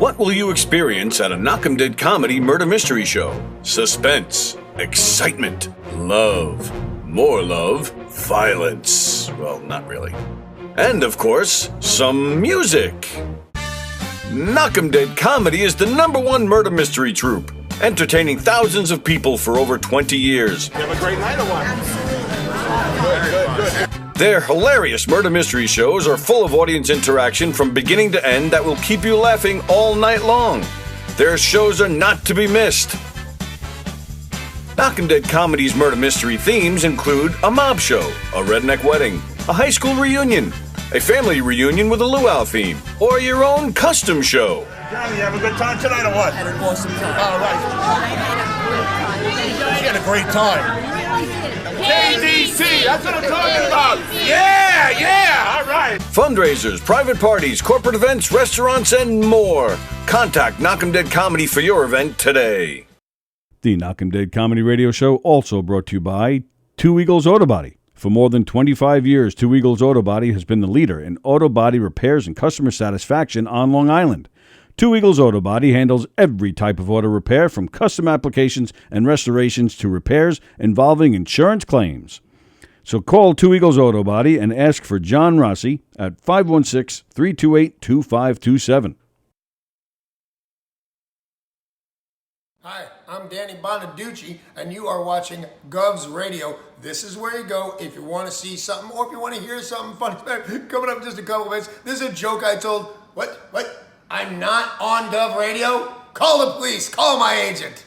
What will you experience at a Knock 'em Dead comedy murder mystery show? Suspense, excitement, love, more love, violence. Well, not really. And of course, some music. Knock 'em Dead Comedy is the #1 murder mystery troupe, entertaining thousands of people for over 20 years. You have a great night or what? Good. Their hilarious murder mystery shows are full of audience interaction from beginning to end that will keep you laughing all night long. Their shows are not to be missed. Knock 'em Dead Comedy's murder mystery themes include a mob show, a redneck wedding, a high school reunion, a family reunion with a luau theme, or your own custom show. Johnny, you have a good time tonight or what? Had an awesome time. All right. She had a great time. KDC, that's what I'm talking about. Yeah, all right. Fundraisers, private parties, corporate events, restaurants, and more. Contact Knock 'em Dead Comedy for your event today. The Knock 'em Dead Comedy Radio Show also brought to you by Two Eagles Auto Body. For more than 25 years, Two Eagles Auto Body has been the leader in auto body repairs and customer satisfaction on Long Island. Two Eagles Auto Body handles every type of auto repair, from custom applications and restorations to repairs involving insurance claims. So call Two Eagles Auto Body and ask for John Rossi at 516-328-2527. Hi, I'm Danny Bonaducci, and you are watching Gov's Radio. This is where you go if you want to see something or if you want to hear something funny. Coming up in just a couple of minutes, this is a joke I told. What? I'm not on Gov Radio? Call the police. Call my agent.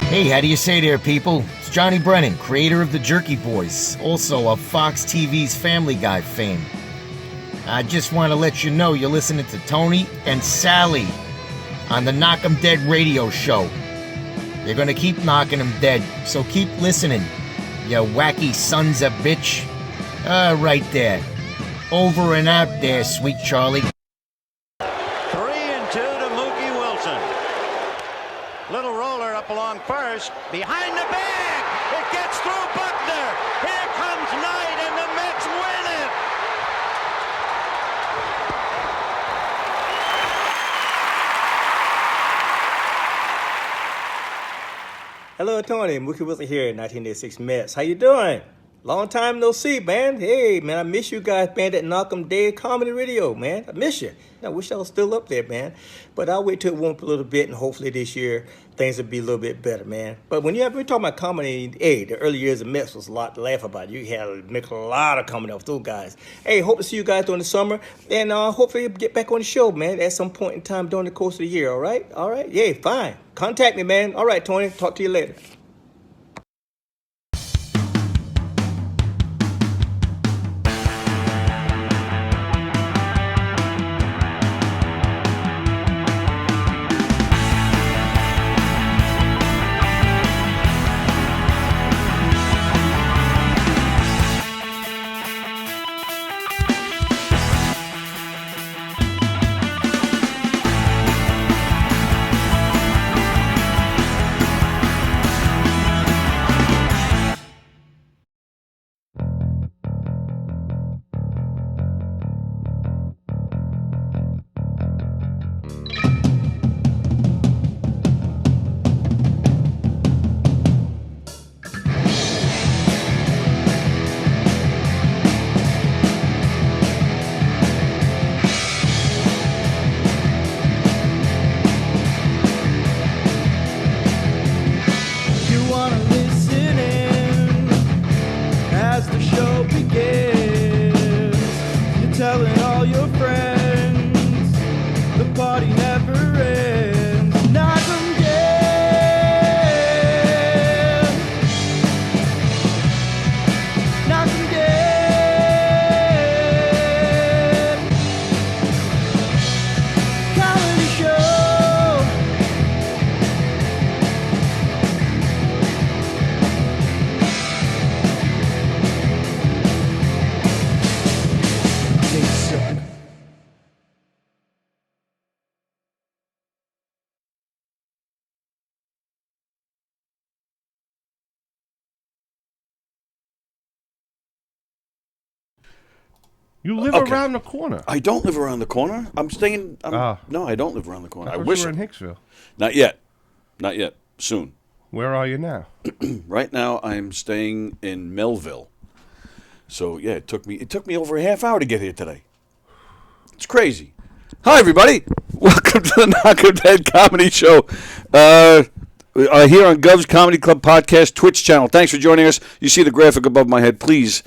Hey, how do you say there, people? It's Johnny Brennan, creator of the Jerky Boys, also of Fox TV's Family Guy fame. I just want to let you know you're listening to Tony and Sally on the Knock 'em Dead radio show. They're gonna keep knocking 'em dead, so keep listening, you wacky sons of bitch. Right there. Over and out there, sweet Charlie. 3-2 to Mookie Wilson. Little roller up along first. Behind the bag. It gets through Buckner. Here comes Knight, and the Mets win it. Hello, Tony. Mookie Wilson here, 1986 Mets. How you doing? Long time no see, man. Hey, man, I miss you guys, man, that Knock 'em Dead Comedy Radio, man. I miss you. I wish I was still up there, man. But I'll wait till it warm up a little bit, and hopefully this year things will be a little bit better, man. But when we're talking about comedy, hey, the early years of Mets was a lot to laugh about. You had to make a lot of comedy off those guys. Hey, hope to see you guys during the summer, and hopefully get back on the show, man, at some point in time during the course of the year, all right? All right? Yeah, fine. Contact me, man. All right, Tony. Talk to you later. You live around the corner. I don't live around the corner. I'm staying. No, I don't live around the corner. I wish. You were in Hicksville. Not yet. Not yet. Soon. Where are you now? Right now, I'm staying in Melville. So yeah, it took me over a half hour to get here today. It's crazy. Hi everybody, welcome to the Knock 'em Dead Comedy Show. Here on Gov's Comedy Club Podcast Twitch channel. Thanks for joining us. You see the graphic above my head. Please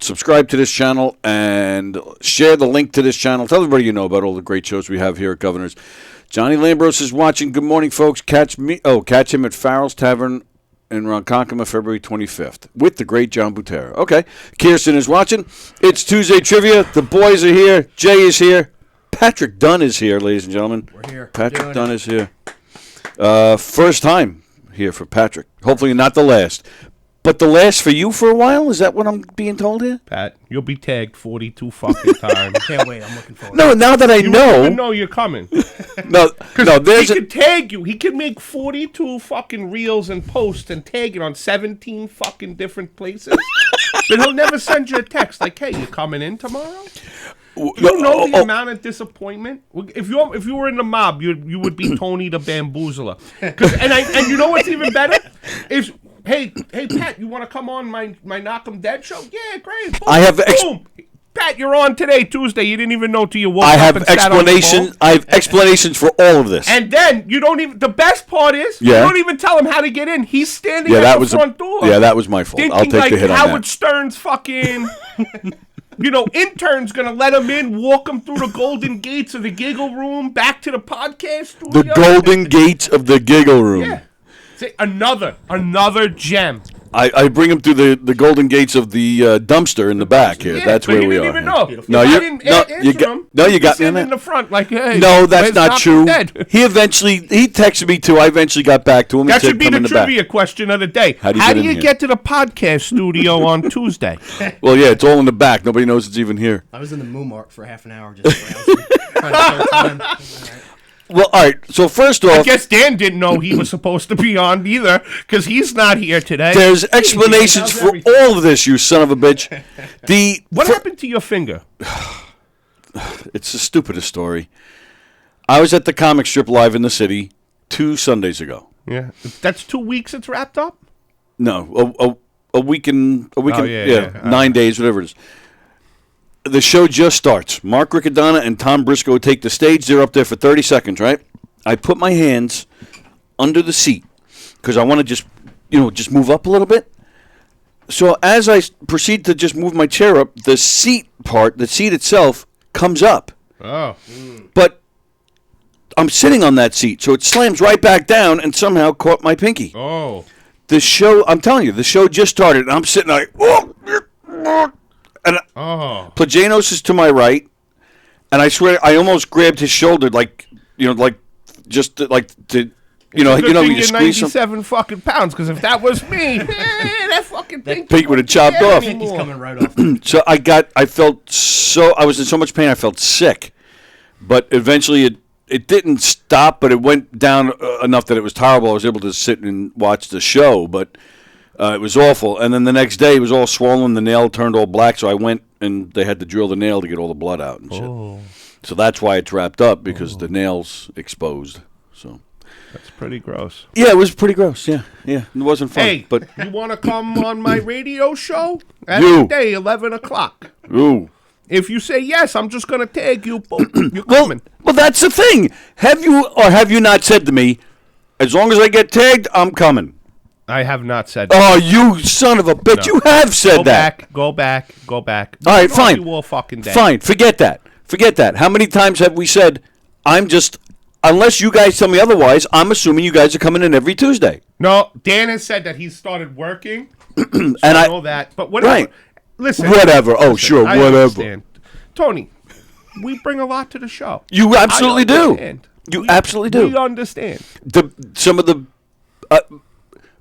subscribe to this channel and share the link to this channel. Tell everybody you know about all the great shows we have here at Governor's. Johnny Lambros is watching. Good morning, folks. Catch him at Farrell's Tavern in Ronkonkoma, February 25th, with the great John Butera. Okay, Kirsten is watching. It's Tuesday Trivia. The boys are here. Jay is here. Patrick Dunn is here, ladies and gentlemen. We're here. Patrick Dunn is here. First time here for Patrick. Hopefully not the last. But the last for you for a while? Is that what I'm being told here? Pat, you'll be tagged 42 fucking times. Can't wait. I'm looking forward. No, now that I You know. won't even know you're coming. No, there's he could tag you. He could make 42 fucking reels and post and tag it on 17 fucking different places. But he'll never send you a text like, "Hey, you coming in tomorrow?" Do you know the amount of disappointment? If you were in the mob, you would be Tony the Bamboozler. And you know what's even better? Is hey Pat, you want to come on my Knock 'em Dead show? Yeah, great. Boom, I have boom. Pat, you're on today, Tuesday. You didn't even know till you woke I up have and sat on the phone. I have explanations for all of this. And then you don't even. The best part is you don't even tell him how to get in. He's standing at the front door. Yeah, that was my fault. Thinking I'll take like the hit on Howard that. Stern's fucking. Intern's gonna let him in, walk him through the golden gates of the giggle room, back to the podcast studio. The golden gates of the giggle room. Yeah. See, another gem. I bring him through the golden gates of the dumpster in the back here. Yeah, That's but where you we didn't are. even know. No, I didn't answer him. you got me on in the that. front like, hey. No, that's where's not Knock 'em true. Dead? He texted me too. I eventually got back to him. That and said, should be "Come the in the trivia back." question of the day. How do you get to the podcast studio on Tuesday? Well, yeah, it's all in the back. Nobody knows it's even here. I was in the Moo Mart for half an hour just browsing, trying to start time. Well, all right. So first off, I guess Dan didn't know he was supposed to be on either, because he's not here today. there's explanations how's for everything? all of this, you son of a bitch. What happened to your finger? It's the stupidest story. I was at the comic strip live in the city 2 Sundays ago. Yeah, that's 2 weeks. It's wrapped up. No, a week and 9 days, whatever it is. The show just starts. Mark Riccadonna and Tom Briscoe take the stage. They're up there for 30 seconds, right? I put my hands under the seat because I want to just move up a little bit. So as I proceed to just move my chair up, the seat itself comes up. Oh. But I'm sitting on that seat, so it slams right back down and somehow caught my pinky. Oh. The show, I'm telling you, the show just started, and I'm sitting like, and Plajanos is to my right, and I swear I almost grabbed his shoulder, you squeeze 97 fucking pounds, because if that was me, that fucking pinky would have chopped off. He's coming right off. So I was in so much pain, I felt sick, but eventually it didn't stop, but it went down enough that it was terrible. I was able to sit and watch the show, but it was awful. And then the next day, it was all swollen. The nail turned all black, so I went and they had to drill the nail to get all the blood out and shit. Oh. So that's why it's wrapped up, because the nail's exposed. So that's pretty gross. Yeah, it was pretty gross. Yeah, it wasn't fun. Hey, but you want to come on my radio show? Every day, 11 o'clock. Ooh. If you say yes, I'm just going to tag you. Boom, you're coming. Well, that's the thing. Have you not said to me, as long as I get tagged, I'm coming? I have not said that. Oh, you son of a bitch. No. You have said that. Go back. All right, fine. You all fucking day. Fine, forget that. How many times have we said, unless you guys tell me otherwise, I'm assuming you guys are coming in every Tuesday? No, Dan has said that he's started working. And I know that. But whatever. Right. Listen. Whatever. Oh, sure, I whatever. Understand. Tony, we bring a lot to the show. You absolutely do. You absolutely do. We understand.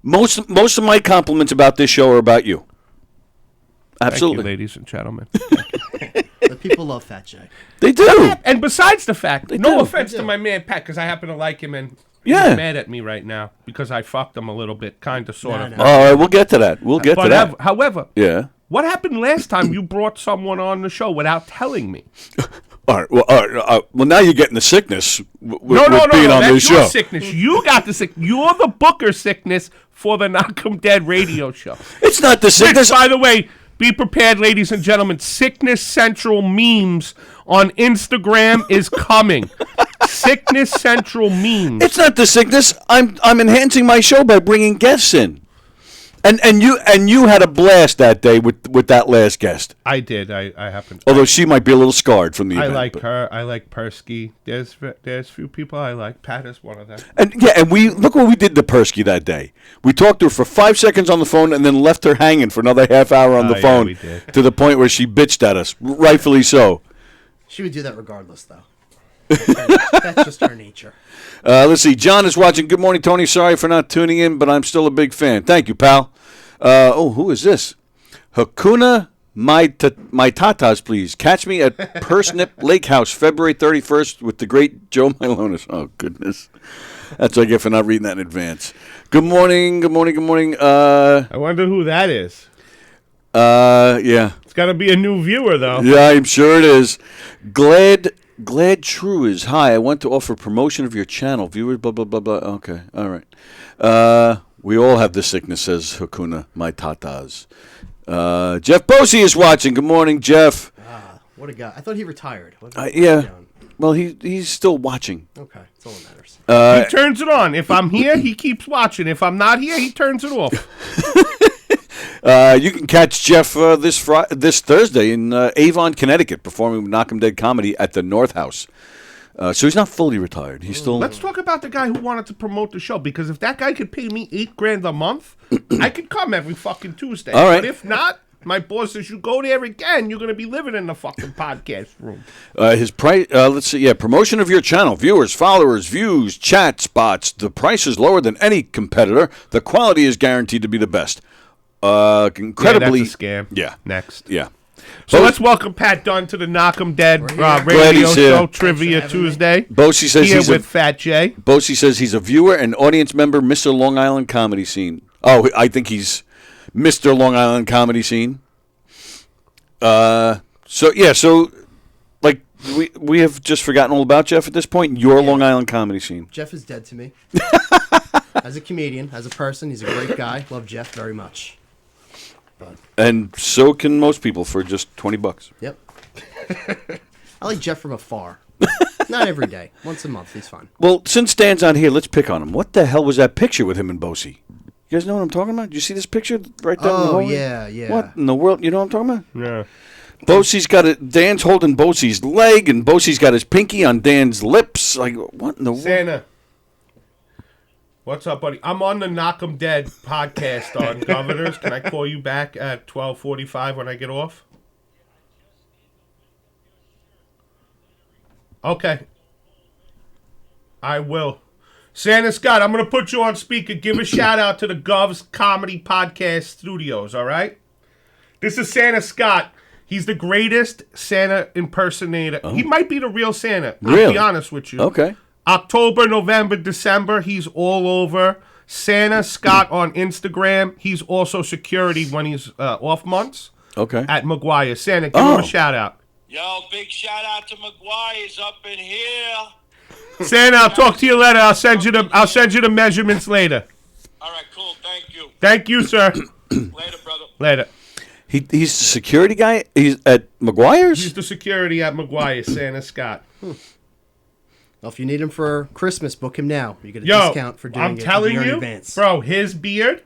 Most of my compliments about this show are about you. Absolutely. Thank you, ladies and gentlemen. The people love Fat Jay. They do. And besides the fact, no offense to my man Pat, because I happen to like him, and he's mad at me right now because I fucked him a little bit, kind of, sort of. All right, we'll get to that. However, What happened last time you brought someone on the show without telling me? All right. Well, now you're getting the sickness with No, being on that's this your show. sickness. You got the sick. You're the Booker sickness for the Knock 'em Dead radio show. It's not the Which, sickness. by the way, be prepared, ladies and gentlemen. Sickness Central memes on Instagram is coming. Sickness Central memes. It's not the sickness. I'm enhancing my show by bringing guests in. And you had a blast that day with that last guest. I did. I happened. Although she might be a little scarred from the I event. like but- her. I like Persky. There's few people I like. Pat is one of them. And we look what we did to Persky that day. We talked to her for 5 seconds on the phone and then left her hanging for another half hour on the yeah, phone we did. to the point where she bitched at us, rightfully so. She would do that regardless, though. That's just her nature. Let's see. John is watching. Good morning, Tony. Sorry for not tuning in, but I'm still a big fan. Thank you, pal. Who is this? Hakuna my tatas, please. Catch me at Persnip Lake House, February 31st with the great Joe Milonis. Oh, goodness. That's what I get for not reading that in advance. Good morning. I wonder who that is. Yeah. It's got to be a new viewer, though. Yeah, I'm sure it is. Glad True is. Hi, I want to offer promotion of your channel. Viewers, blah, blah, blah, blah. Okay, all right. We all have this sickness, says Hakuna, my tatas. Jeff Bosey is watching. Good morning, Jeff. What a guy. I thought he retired. Yeah. Well, he's still watching. Okay, that's all that matters. He turns it on. If I'm here, he keeps watching. If I'm not here, he turns it off. You can catch Jeff this Thursday in Avon, Connecticut, performing with Knock 'em Dead Comedy at the North House. So he's not fully retired. He's still. Let's talk about the guy who wanted to promote the show, because if that guy could pay me $8,000 a month, I could come every fucking Tuesday. All right. But if not, my boss says you go there again, you're going to be living in the fucking podcast room. His price. Let's see. Yeah, promotion of your channel, viewers, followers, views, chat spots. The price is lower than any competitor. The quality is guaranteed to be the best. Incredibly. Yeah, that's a scam. Yeah. Next. Yeah. So let's welcome Pat Dunn to the Knock 'em Dead Glad radio he's here. show Trivia Tuesday. Bosey says Here he's with Fat Jay. Bosey says he's a viewer and audience member, Mr. Long Island Comedy Scene. Oh, I think he's Mr. Long Island Comedy Scene. So like we have just forgotten all about Jeff at this point. Your Long Island Comedy Scene. Jeff is dead to me. As a comedian, as a person, he's a great guy. Love Jeff very much. And so can most people for just $20. Yep. I like Jeff from afar. Not every day. Once a month, he's fine. Well, since Dan's on here, let's pick on him. What the hell was that picture with him and Bosey? You guys know what I'm talking about? Do you see this picture right there? in the Oh, hallway? yeah. What in the world? You know what I'm talking about? Yeah. Bosey's got it. Dan's holding Bosey's leg, and Bosey's got his pinky on Dan's lips. Like, what in the world? Santa. What's up, buddy? I'm on the Knock 'em Dead podcast on Governors. Can I call you back at 12:45 when I get off? Okay. I will. Santa Scott, I'm going to put you on speaker. Give a shout out to the Govs Comedy Podcast Studios, all right? This is Santa Scott. He's the greatest Santa impersonator. He might be the real Santa. I'll Really? be honest with you. Okay. October, November, December, he's all over. Santa Scott on Instagram. He's also security when he's off months Okay. at McGuire. Santa, give him a shout out. Yo, big shout out to McGuire's up in here. Santa, I'll talk to you later. I'll send you the measurements later. All right, cool. Thank you. Thank you, sir. Later, brother. Later. He's the security guy. He's at McGuire's. He's the security at McGuire, Santa Scott. Well, if you need him for Christmas, book him now. You get a Yo, discount for doing I'm it telling a year in you, advance. bro, his beard,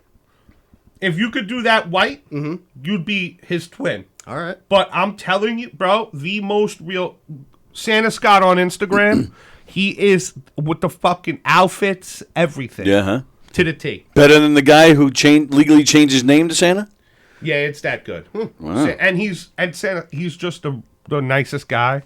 if you could do that white, you'd be his twin. All right. But I'm telling you, bro, the most real Santa Scott on Instagram, he is with the fucking outfits, everything. Yeah, huh? To the T. Better than the guy who legally changed his name to Santa? Yeah, it's that good. Wow. And Santa, he's just the nicest guy.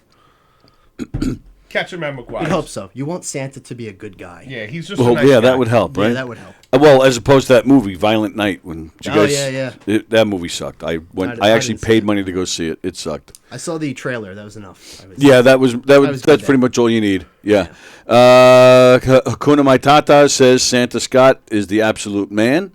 Catch him at McGuire. I hope so. You want Santa to be a good guy. Yeah, he's just a Well, nice yeah, guy. that would help, right? Yeah, that would help. Well, as opposed to that movie, Violent Night, when did you Oh, guys? yeah. That movie sucked. I I actually didn't see paid it. money to go see it. It sucked. I saw the trailer. That was enough. Yeah, was that's good pretty much all you need. Yeah. Hakuna Matata says Santa Scott is the absolute man.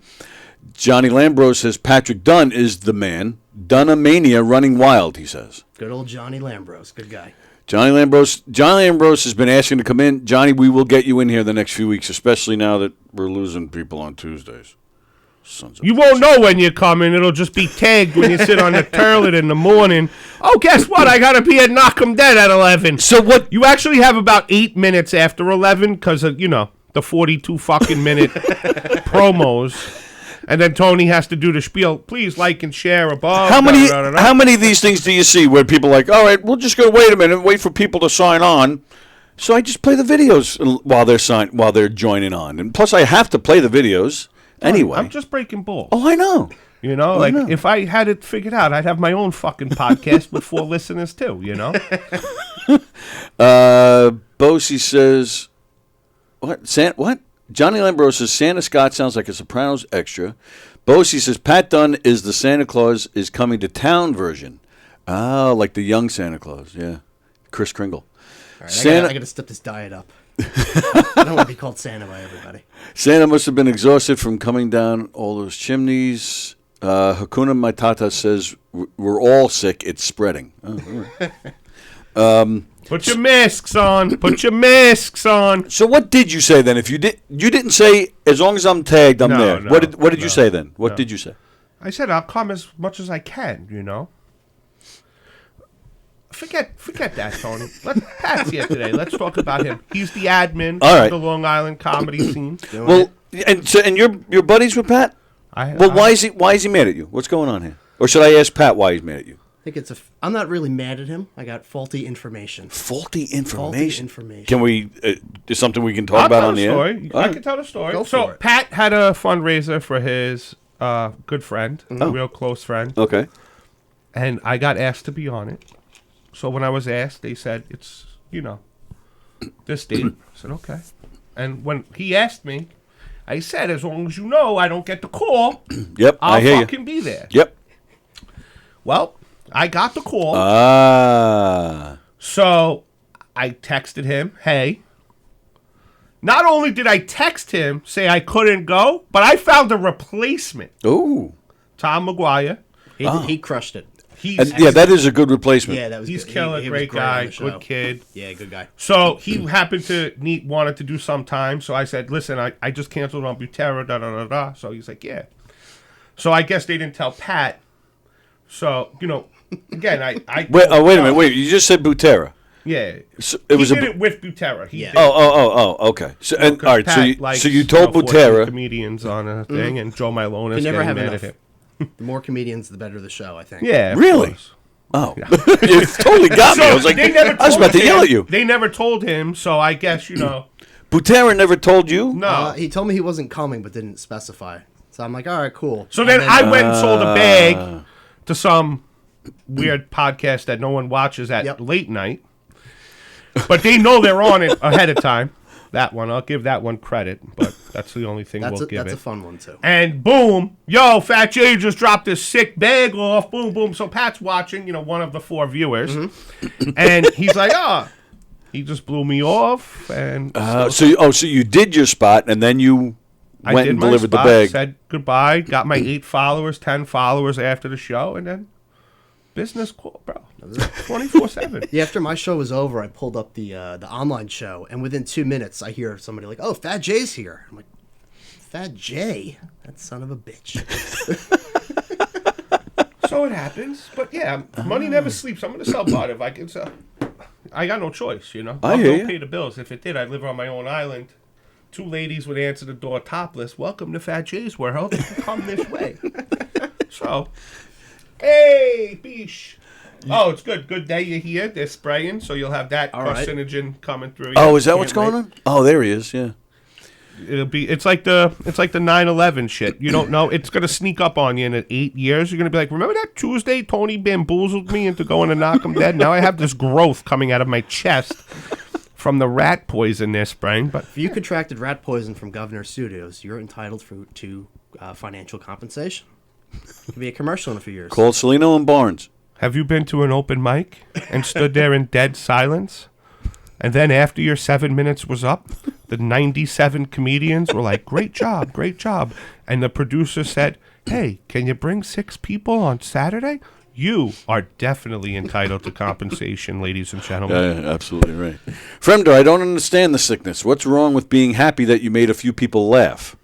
Johnny Lambro says Patrick Dunn is the man. Dunn mania running wild, he says. Good old Johnny Lambros. Good guy. Johnny Lambros has been asking to come in. Johnny, we will get you in here the next few weeks, especially now that we're losing people on Tuesdays. You won't know when you're coming. It'll just be tagged when you sit on the toilet in the morning. Oh, guess what? I got to be at Knock 'em Dead at 11. So what? You actually have about 8 minutes after 11 because of, the 42 fucking minute promos. And then Tony has to do the spiel. Please like and share above. How many of these things do you see where people are like, all right, we're just going to wait a minute and wait for people to sign on. So I just play the videos while they're joining on. And plus I have to play the videos anyway. I'm just breaking balls. Oh, I know. If I had it figured out, I'd have my own fucking podcast with 4 listeners too, Bosie says, what? Johnny Lambros says Santa Scott sounds like a Sopranos extra. Bosie says Pat Dunn is the Santa Claus is coming to town version. Oh, like the young Santa Claus, yeah. Chris Kringle. All right, I got to step this diet up. I don't want to be called Santa by everybody. Santa must have been exhausted from coming down all those chimneys. Hakuna Matata says we're all sick. It's spreading. Oh, all right. Put your masks on. Put your masks on. So what did you say then? If you didn't say as long as I'm tagged, I'm there. What did you say then? What did you say? I said I'll come as much as I can. Forget that, Tony. Pat's here today. Let's talk about him. He's the admin of the Long Island comedy scene. And you're buddies with Pat? Why is he mad at you? What's going on here? Or should I ask Pat why he's mad at you? I think I'm not really mad at him. I got faulty information. Faulty information. Can we? Is something we can talk about on the air? I can tell the story. So Pat had a fundraiser for his good friend, a real close friend. Okay. And I got asked to be on it. So when I was asked, they said it's this date. I said okay. And when he asked me, I said as long as I don't get the call. Yep, I'll I hear fucking be there. Yep. Well, I got the call. So I texted him, hey. Not only did I text him, say I couldn't go, but I found a replacement. Ooh. Tom McGuire. He crushed it. That is a good replacement. Yeah, that was He's good. killer, great guy, good kid. Yeah, good guy. So he happened to wanted to do some time. So I said, listen, I just canceled on Butera, da-da-da-da. So he's like, yeah. So I guess they didn't tell Pat. So, again, I wait a minute. Wait, you just said Butera. Yeah. So he did it with Butera. Yeah. Okay. So, all right, Pat so you told Butera. Comedians on a thing, and Joe Milonis You never have mad enough. at him. The more comedians, the better the show, I think. Yeah, really? Oh, you totally got me. I was like, I was about to yell at you. They never told him, so I guess, Butera never told you? No. He told me he wasn't coming, but didn't specify. So I'm like, all right, cool. So then I went and sold a bag to some weird podcast that no one watches at late night. But they know they're on it ahead of time. That one, I'll give that one credit, but that's the only thing we'll give it. That's a fun one, too. And boom, Fat J just dropped this sick bag off, boom, boom. So Pat's watching, one of the 4 viewers, and he's like, he just blew me off. And so you did your spot, and then you went and delivered the bag. Said goodbye, got my 8 followers, 10 followers after the show, and then business call, bro. 24/7. Yeah, after my show was over, I pulled up the online show, and within 2 minutes, I hear somebody like, "Oh, Fat J's here." I'm like, "Fat J? That son of a bitch." So it happens, but yeah, money never sleeps. I'm gonna sell pot if I can sell. I got no choice, I don't pay the bills. If it did, I'd live on my own island. 2 ladies would answer the door topless. Welcome to Fat J's world. Come this way. So, hey, Beesh. Oh, it's good. Good day you're here. They're spraying, so you'll have that carcinogen coming through. Oh, is that what's going on? Oh, there he is. Yeah. It's like the 9/11 shit. You don't know. It's gonna sneak up on you in 8 years. You're gonna be like, remember that Tuesday Tony bamboozled me into going to Knock 'em Dead? Now I have this growth coming out of my chest from the rat poison they're spraying. But if you contracted rat poison from Governor Studios, you're entitled to financial compensation. It'll be a commercial in a few years. Call Celino and Barnes. Have you been to an open mic and stood there in dead silence And then after your 7 minutes was up, the 97 comedians were like, great job, great job. And the producer said, hey, can you bring 6 people on Saturday? You are definitely entitled to compensation, ladies and gentlemen. Yeah, absolutely right. Fremder, I don't understand the sickness. What's wrong with being happy that you made a few people laugh?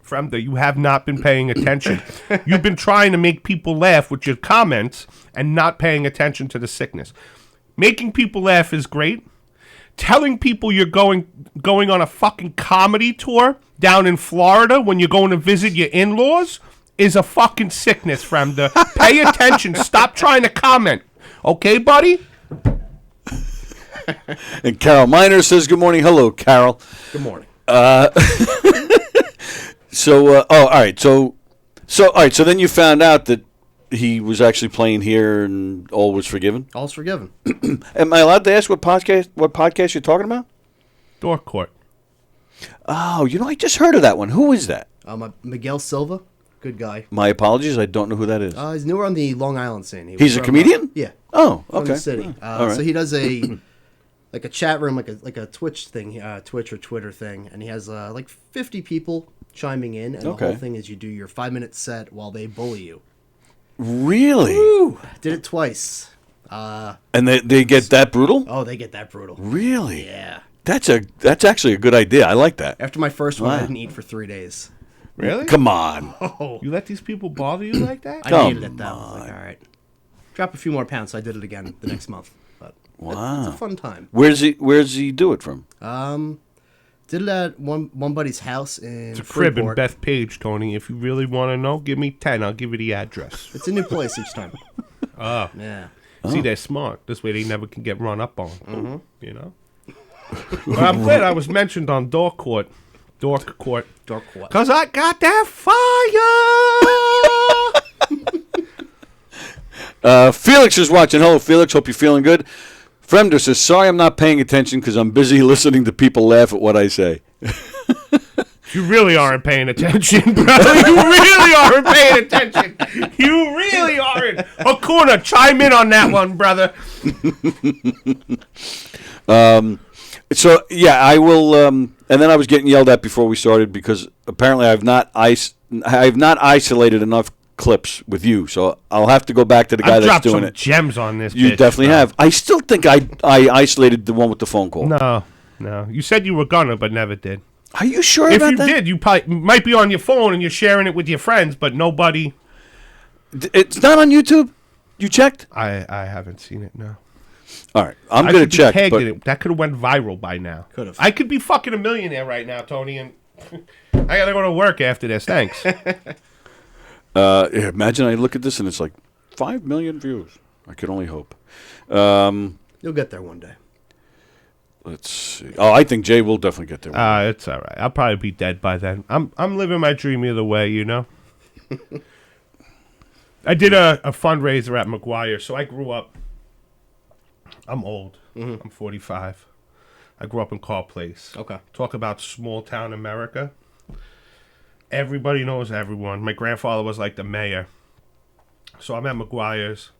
Fremder, you have not been paying attention. You've been trying to make people laugh with your comments and not paying attention to the sickness. Making people laugh is great. Telling people you're going on a fucking comedy tour down in Florida when you're going to visit your in-laws is a fucking sickness, Fremder. Pay attention. Stop trying to comment. Okay, buddy? And Carol Miner says, good morning. Hello, Carol. Good morning. All right. So then you found out that he was actually playing here and all was forgiven? All's forgiven. Am I allowed to ask what podcast you're talking about? Door Court. Oh, I just heard of that one. Who is that? Miguel Silva. Good guy. My apologies. I don't know who that is. He's newer on the Long Island scene. He's a comedian? Yeah. Oh, From okay. the city. All right. So he does a chat room, like a Twitch thing, Twitch or Twitter thing, and he has 50 people chiming in, and the whole thing is you do your 5-minute set while they bully you. Really? Woo! Did it twice. And they get that brutal? Oh, they get that brutal. Really? Yeah. That's actually a good idea. I like that. After my first one, I didn't eat for 3 days. Really? Come on. Oh. You let these people bother you like that? I hated it, though. I was like, all right. Drop a few more pounds, so I did it again the next month. But wow. It's a fun time. Where's he do it from? Did it at one buddy's house in It's a crib in Freeport. Bethpage, Tony. If you really want to know, give me 10. I'll give you the address. It's a new place each time. Oh. Yeah. See, they're smart. This way they never can get run up on. Mm-hmm. You know? But I'm glad I was mentioned on Door Court. Dork Court. Because I got that fire! Felix is watching. Hello, Felix. Hope you're feeling good. Fremder says, sorry I'm not paying attention because I'm busy listening to people laugh at what I say. You really aren't paying attention, brother. You really aren't paying attention. You really aren't. Hakuna, chime in on that one, brother. So, yeah, I will, and then I was getting yelled at before we started because apparently I have not isolated enough clips with you, so I'll have to go back to the guy that's doing it. Gems on this. You definitely have. I still think I isolated the one with the phone call. No. You said you were gonna, but never did. Are you sure if about you that? did, you probably might be on your phone and you're sharing it with your friends, but nobody. It's not on YouTube? You checked? I haven't seen it, no. All right, I'm going to check. But that could have went viral by now. Could have. I could be fucking a millionaire right now, Tony, and I got to go to work after this. Thanks. Imagine I look at this and it's like 5 million views. I could only hope. You'll get there one day. Let's see. Oh, I think Jay will definitely get there. It's all right. I'll probably be dead by then. I'm living my dream either way, you know. I did a fundraiser at McGuire, so I grew up. I'm old. Mm-hmm. I'm 45. I grew up in Carl Place. Okay. Talk about small town America. Everybody knows everyone. My grandfather was like the mayor. So I'm at McGuire's.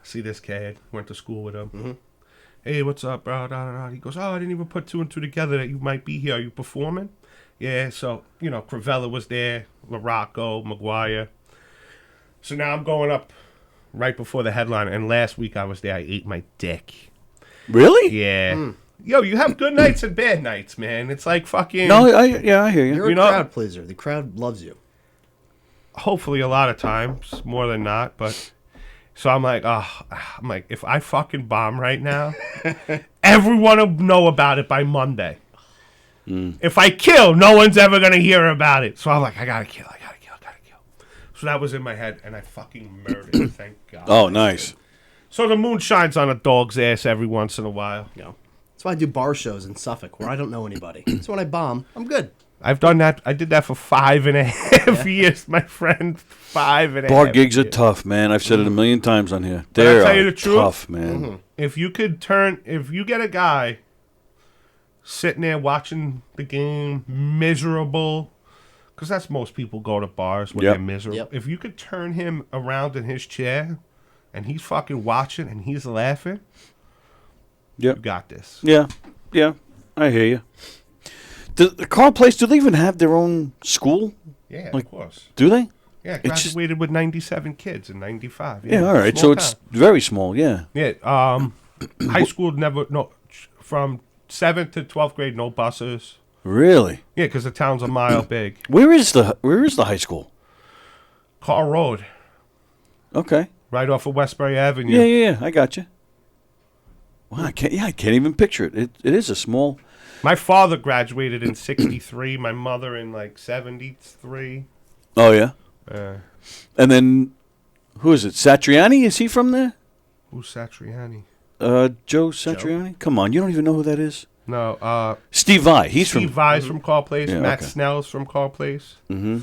I see this kid. Went to school with him. Mm-hmm. Hey, what's up, bro? He goes, I didn't even put 2 and 2 together that you might be here. Are you performing? Yeah, so, Cravella was there, LaRocco, McGuire. So now I'm going up right before the headline, and last week I was there. I ate my dick. Really? Yeah. Mm. Yo, you have good nights and bad nights, man. It's like fucking... No, I hear you. You're a crowd pleaser. The crowd loves you. Hopefully a lot of times, more than not, but... So I'm like, if I fucking bomb right now, everyone will know about it by Monday. Mm. If I kill, no one's ever going to hear about it. So I'm like, I gotta kill. So that was in my head, and I fucking murdered. Thank God. Oh, nice. So the moon shines on a dog's ass every once in a while. Yeah. That's why I do bar shows in Suffolk, where I don't know anybody. So when I bomb, I'm good. I've done that. I did that for 5.5 years, my friend. 5.5 Bar gigs years. are tough, man. I've said it a million times on here. But I'll tell you the truth, tough, man. Mm-hmm. If you get a guy sitting there watching the game, miserable, because that's most people go to bars when they're miserable. Yep. If you could turn him around in his chair and he's fucking watching and he's laughing, You got this. Yeah. I hear you. The Carl Place, do they even have their own school? Yeah, Like, of course. Do they? Yeah, graduated with 97 kids in 95. Yeah, all right. So it's very small, yeah. Yeah, high school from 7th to 12th grade, no buses. Really? Yeah, because the town's a mile big. Where is the high school? Carl Road. Okay. Right off of Westbury Avenue. Yeah, I got you. Wow, I can't even picture it. It is a small. My father graduated in 63, my mother in like 73. Oh, yeah? And then, who is it? Satriani? Is he from there? Who's Satriani? Joe Satriani? Come on, you don't even know who that is? No. Steve Vai. Steve Vai's from Carl Place. Yeah, Matt okay. Snell's from Carl Place. Mm-hmm.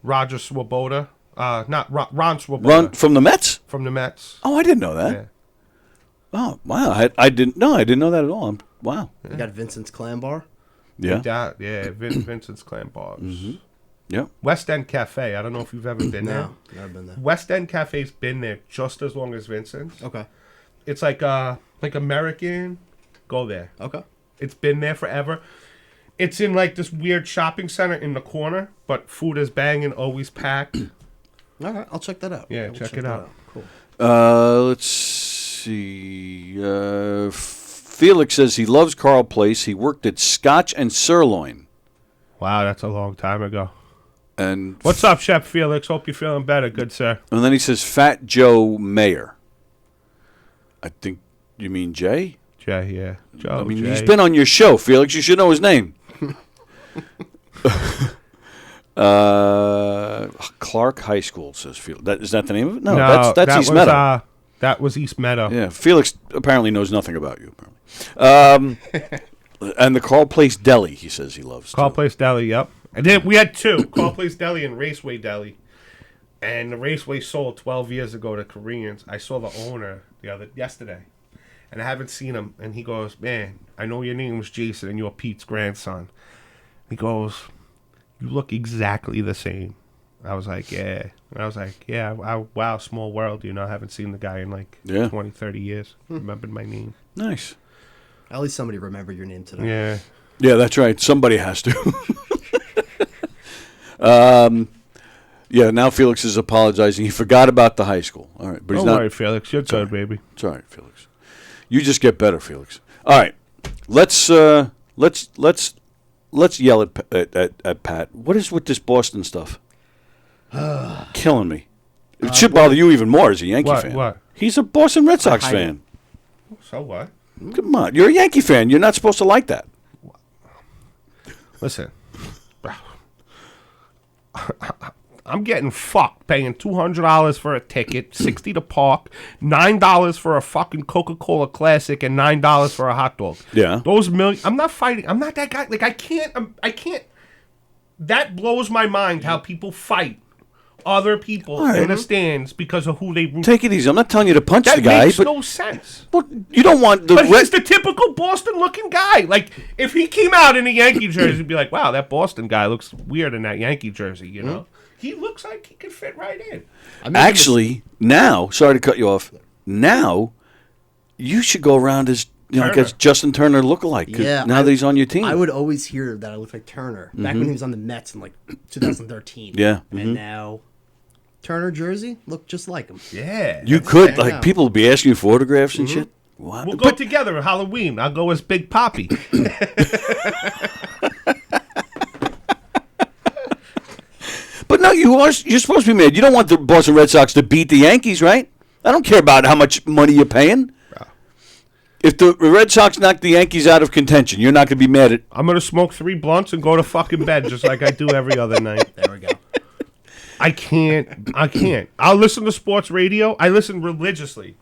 Roger Swoboda. Ron Swoboda. Ron from the Mets? From the Mets. Oh, I didn't know that. Yeah. Oh, wow. I didn't know that at all. Wow. You got Vincent's Clam Bar. Yeah. Vincent's Clam Bars. Mm-hmm. Yeah. West End Cafe. I don't know if you've ever been there. No, never been there. West End Cafe's been there just as long as Vincent's. Okay. It's like American. Go there. Okay. It's been there forever. It's in like this weird shopping center in the corner, but food is banging, always packed. All right, I'll check that out. Yeah, check it out. Cool. Let's see. Felix says he loves Carl Place. He worked at Scotch and Sirloin. Wow, that's a long time ago. And what's up, Chef Felix? Hope you're feeling better, good sir. And then he says Fat Joe Mayer. I think you mean Jay? Jay, yeah. Joe, I mean, Jay. he's been on your show, Felix. You should know his name. Clark High School, says Felix. Is that the name of it? No, that's East Meadow. That was East Meadow. Yeah, Felix apparently knows nothing about you. Apparently. And the Carl Place Deli, he says he loves. Carl Place Deli, yep. And then we had two, Carl Place Deli and Raceway Deli. And the Raceway sold 12 years ago to Koreans. I saw the owner yesterday. And I haven't seen him. And he goes, man, I know your name was Jason and you're Pete's grandson. He goes, you look exactly the same. I was like, yeah. And I was like, yeah, wow, small world. I haven't seen the guy in like 20, 30 years. Remembered my name. Nice. At least somebody remembered your name today. Yeah. Yeah, that's right. Somebody has to. Yeah, now Felix is apologizing. He forgot about the high school. All right, but he's not. Don't worry, Felix. You're good, baby. It's all right, Felix. You just get better, Felix. All right, let's yell at Pat. What is with this Boston stuff? Killing me. It should bother you even more as a Yankee fan. What? He's a Boston Red Sox fan. So what? Come on, you're a Yankee fan. You're not supposed to like that. Listen. I'm getting fucked paying $200 for a ticket, $60 to park, $9 for a fucking Coca-Cola Classic, and $9 for a hot dog. Yeah. I'm not fighting. I'm not that guy. Like, I can't. That blows my mind how people fight other people in the stands because of who they root. Take it easy. I'm not telling you to punch that the guy. makes but no sense. Well, you don't want the. But he's the typical Boston-looking guy. Like, if he came out in a Yankee jersey, he'd be like, wow, that Boston guy looks weird in that Yankee jersey, you know? He looks like he could fit right in. Actually, now, sorry to cut you off. Now, you should go around as like a Justin Turner lookalike. Yeah, now that he's on your team, I would always hear that I look like Turner back when he was on the Mets in like 2013. Yeah, and now Turner jersey look just like him. Yeah, you could like people would be asking you for autographs and shit. Wow. We'll go together at Halloween. I'll go as Big Poppy. But no, you're supposed to be mad. You don't want the Boston Red Sox to beat the Yankees, right? I don't care about how much money you're paying. If the Red Sox knock the Yankees out of contention, you're not going to be mad at... I'm going to smoke 3 blunts and go to fucking bed just like I do every other night. There we go. I can't. I'll listen to sports radio. I listen religiously.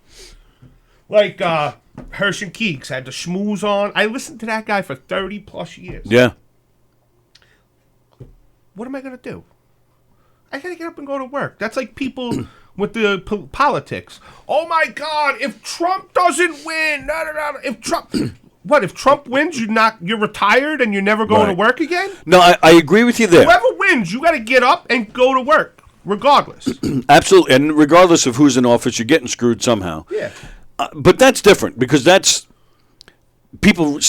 Like Hersh and Keeks had the schmooze on. I listened to that guy for 30 plus years. Yeah. What am I going to do? I got to get up and go to work. That's like people with the politics. Oh, my God, if Trump doesn't win, if Trump wins, you're retired and you're never going to work again? No, I agree with you there. Whoever wins, you got to get up and go to work, regardless. Absolutely, and regardless of who's in office, you're getting screwed somehow. Yeah. But that's different because that's people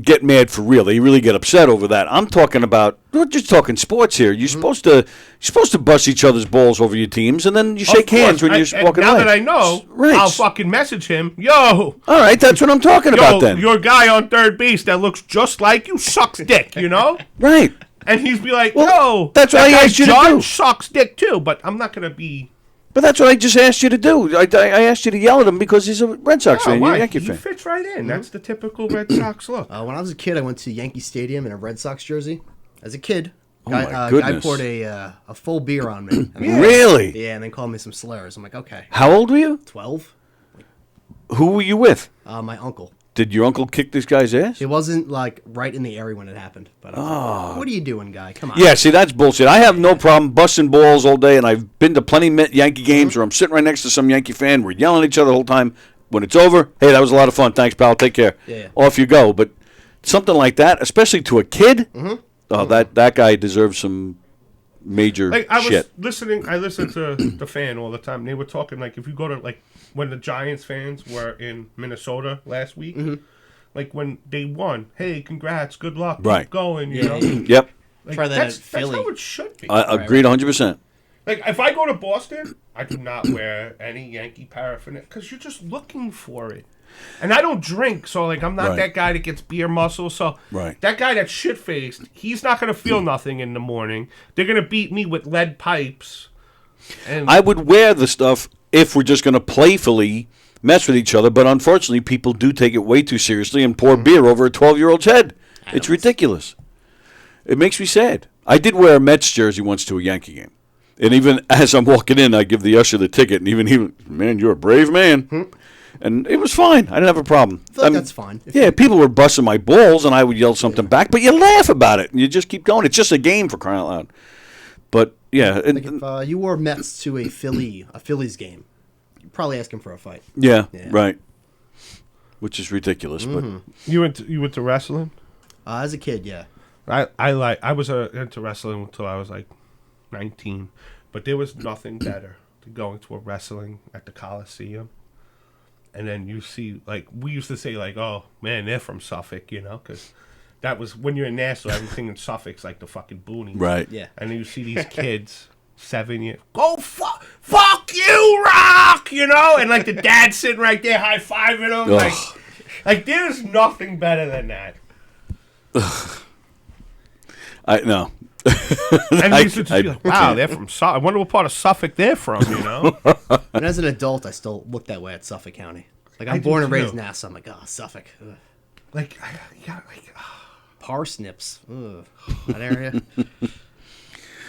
get mad for real. They really get upset over that. I'm talking about, we're just talking sports here. You're supposed to bust each other's balls over your teams, and then you shake hands when you're walking away. Now that I know, right. I'll fucking message him. Yo. All right, that's what I'm talking about then. Your guy on third base that looks just like you sucks dick, you know? Right. And he's be like, yo, that's what I asked you to do. Judge sucks dick too, but I'm not going to be... But that's what I just asked you to do. I asked you to yell at him because he's a Red Sox fan. You're a Yankee fan. He fits right in. That's the typical Red Sox look. When I was a kid, I went to Yankee Stadium in a Red Sox jersey. As a kid, my goodness. guy poured a full beer on me. Really? Yeah, and then called me some slurs. I'm like, okay. How old were you? 12. Who were you with? My uncle. Did your uncle kick this guy's ass? It wasn't like right in the area when it happened. But like, what are you doing, guy? Come on. Yeah, see, that's bullshit. I have no problem busting balls all day, and I've been to plenty of Yankee games where I'm sitting right next to some Yankee fan. We're yelling at each other the whole time. When it's over, hey, that was a lot of fun. Thanks, pal. Take care. Yeah. Off you go. But something like that, especially to a kid, that guy deserves some major shit. I listened to the fan all the time. They were talking, like, if you go to, like, when the Giants fans were in Minnesota last week, like, when they won, hey, congrats, good luck, keep going, you know? Yep. Like, Try that that's Philly. how it should be. I agreed 100%. Like, if I go to Boston, I do not wear any Yankee paraphernalia because you're just looking for it. And I don't drink, so, like, I'm not that guy that gets beer muscle. So that guy that's shit-faced, he's not going to feel nothing in the morning. They're going to beat me with lead pipes. And I would wear the stuff if we're just going to playfully mess with each other, but unfortunately, people do take it way too seriously and pour beer over a 12-year-old's head. It's ridiculous. It makes me sad. I did wear a Mets jersey once to a Yankee game. And even as I'm walking in, I give the usher the ticket, and even he, man, you're a brave man. And it was fine. I didn't have a problem. I feel like that's fine. People were busting my balls, and I would yell something back, but you laugh about it, and you just keep going. It's just a game, for crying out loud. But, yeah. Like if you wore Mets to a Phillies game, you're probably asking for a fight. Yeah, right. Which is ridiculous. But you went to wrestling? As a kid, yeah. I was into wrestling until I was like 19, but there was nothing better than going to a wrestling at the Coliseum. And then you see, like, we used to say, like, oh, man, they're from Suffolk, you know, because that was, when you're in Nassau, everything in Suffolk's like the fucking boonies. Right. Yeah. And then you see these kids, 7 years, go fuck you, Rock, you know? And, like, the dad sitting right there high-fiving them. Like, there's nothing better than that. I know. And we used to just be like, wow, they're from Suffolk. I wonder what part of Suffolk they're from, you know? And as an adult, I still look that way at Suffolk County. Like, I'm born and raised in Nassau. I'm like, oh, Suffolk. Ugh. Like, Parsnips. Ugh. That area.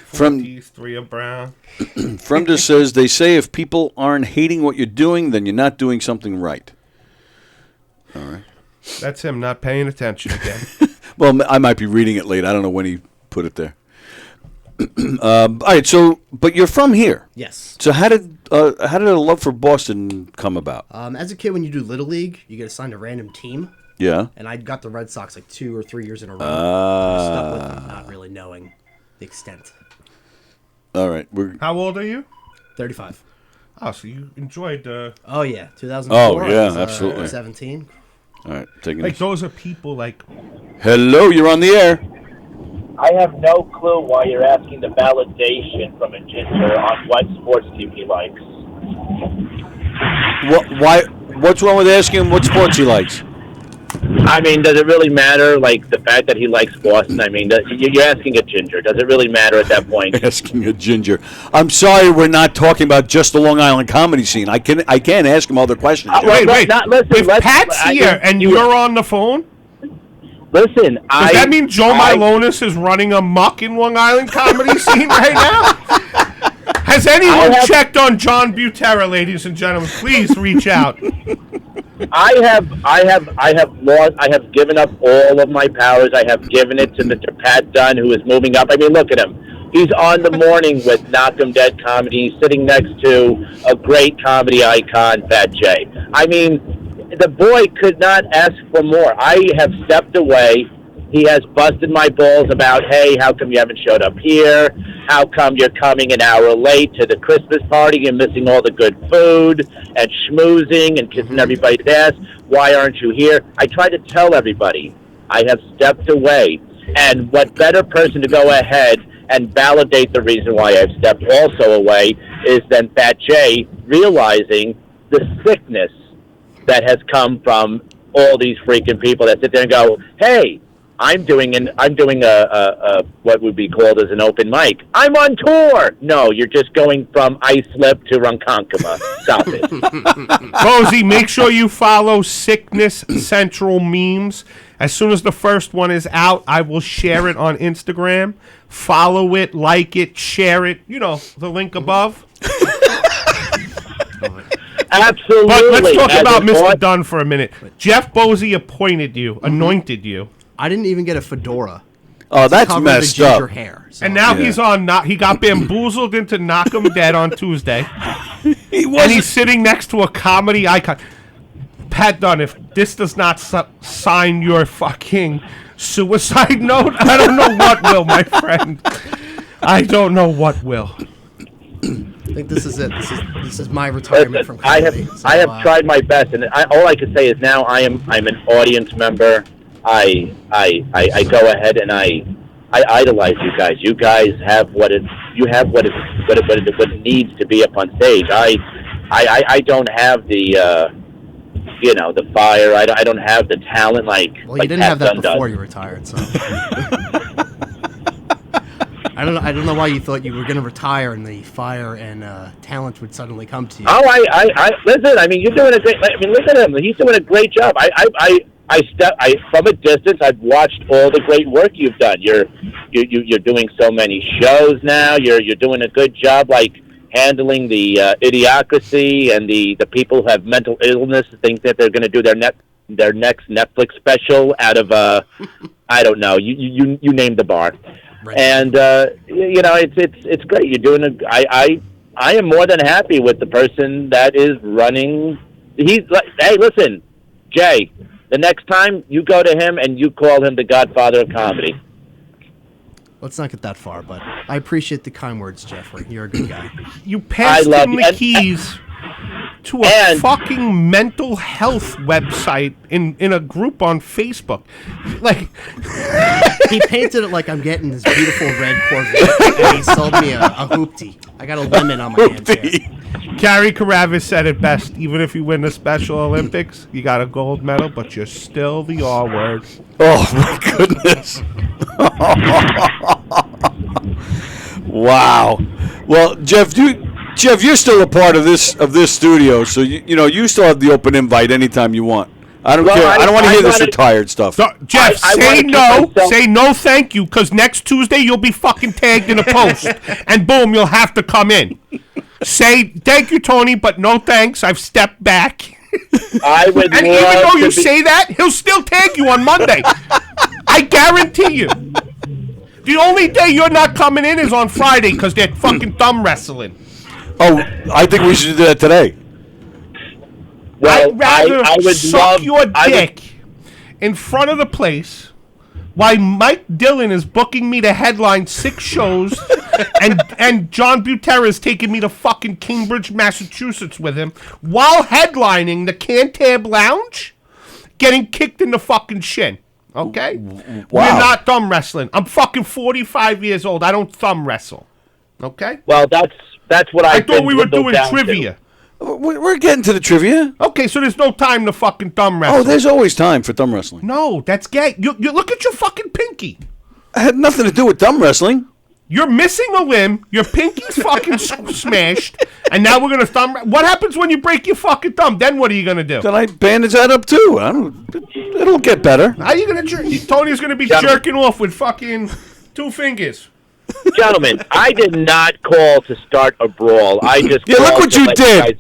From 3 of Brown. Fremda says, they say if people aren't hating what you're doing, then you're not doing something right. All right. That's him not paying attention again. Well, I might be reading it late. I don't know when he put it there. All right, so, but you're from here. Yes. So how did a love for Boston come about? As a kid, when you do Little League, you get assigned a random team. Yeah. And I got the Red Sox like 2 or 3 years in a row. I stuck with them, not really knowing the extent. All right. How old are you? 35. Oh, so you enjoyed the... Oh, yeah. 2004. Oh, yeah, I was, absolutely. 17. All right. Taking like, those are people like... Hello, you're on the air. I have no clue why you're asking the validation from a ginger on what sports team he likes. What's wrong with asking him what sports he likes? I mean, does it really matter, like, the fact that he likes Boston? I mean, you're asking a ginger. Does it really matter at that point? Asking a ginger. I'm sorry we're not talking about just the Long Island comedy scene. I can't ask him other questions. Wait. If Pat's here and you're on the phone... Listen, does that mean Joe Milonis is running amok in Long Island comedy scene right now? Has anyone checked on John Butera, ladies and gentlemen? Please reach out. I have given up all of my powers. I have given it to Mr. Pat Dunn, who is moving up. I mean, look at him. He's on the morning with Knock 'em Dead comedy. He's sitting next to a great comedy icon, Fat Jay. I mean, the boy could not ask for more. I have stepped away He has busted my balls about, hey, how come you haven't showed up here? How come you're coming an hour late to the Christmas party and missing all the good food and schmoozing and kissing everybody's ass? Why aren't you here? I try to tell everybody I have stepped away. And what better person to go ahead and validate the reason why I've stepped also away is than Fat Jay realizing the sickness that has come from all these freaking people that sit there and go, hey, I'm doing a what would be called as an open mic. I'm on tour. No, you're just going from Islip to Ronkonkoma. Stop it. Rosie, make sure you follow Sickness Central Memes. As soon as the first one is out, I will share it on Instagram. Follow it, like it, share it. You know, the link above. Absolutely. But let's talk about Mr. Dunn for a minute. Jeff Bosey appointed you, anointed you. I didn't even get a fedora. Oh, that's messed up. Hair, so. And now he's on. He got bamboozled into Knock 'em Dead on Tuesday. And he's sitting next to a comedy icon. Pat Dunn, if this does not sign your fucking suicide note, I don't know what will, my friend. I don't know what will. I think this is it. This is my retirement from comedy. I have tried my best, and all I can say is now I'm an audience member. I go ahead and I idolize you guys. You guys have what it needs to be up on stage. I don't have the the fire. I don't have the talent like. Well, you like didn't Pat have that Dunn before does. you retired, so. I don't know why you thought you were going to retire and the fire and talent would suddenly come to you. Oh, I listen. I mean, you're doing a great. I mean, look at him. He's doing a great job. I from a distance. I've watched all the great work you've done. You're doing so many shows now. You're doing a good job, like handling the idiocracy and the people who have mental illness think that they're going to do their next Netflix special out of I don't know. You name the bar. Right. And it's great. You're doing I am more than happy with the person that is running. He's like, hey, listen, Jay. The next time you go to him and you call him the Godfather of comedy. Let's not get that far, but I appreciate the kind words, Jeffrey. You're a good guy. You passed him the keys to a fucking mental health website in a group on Facebook. Like he painted it like I'm getting this beautiful red Corvette, and he sold me a hoopty. I got a lemon on my hands here. Gary Karavis said it best. Even if you win the Special Olympics, you got a gold medal, but you're still the R word. Oh my goodness! Wow. Well, Jeff, you're still a part of this studio, so you still have the open invite anytime you want. I don't care. I don't want to hear this retired stuff. So, Jeff, say no, thank you, because next Tuesday you'll be fucking tagged in a post, and boom, you'll have to come in. Say thank you, Tony, but no thanks. I've stepped back. I would, and even though you say that, he'll still tag you on Monday. I guarantee you. The only day you're not coming in is on Friday because they're fucking thumb wrestling. Oh, I think we should do that today. Well, I'd rather suck your dick in front of the place while Mike Dillon is booking me to headline 6 shows and John Butera is taking me to fucking Cambridge, Massachusetts with him while headlining the Cantab Lounge, getting kicked in the fucking shin. Okay? Wow. We're not thumb wrestling. I'm fucking 45 years old. I don't thumb wrestle. Okay? Well, that's what I thought we were doing trivia. We're getting to the trivia. Okay, so there's no time to fucking thumb wrestle. Oh, there's always time for thumb wrestling. No, that's gay. You look at your fucking pinky. It had nothing to do with thumb wrestling. You're missing a limb. Your pinky's fucking smashed, and now we're gonna thumb. What happens when you break your fucking thumb? Then what are you gonna do? Then I bandage that up too. It'll get better. How are you gonna jerk? Tony's gonna be jerking off with fucking 2 fingers. Gentlemen, I did not call to start a brawl. I just look what you did.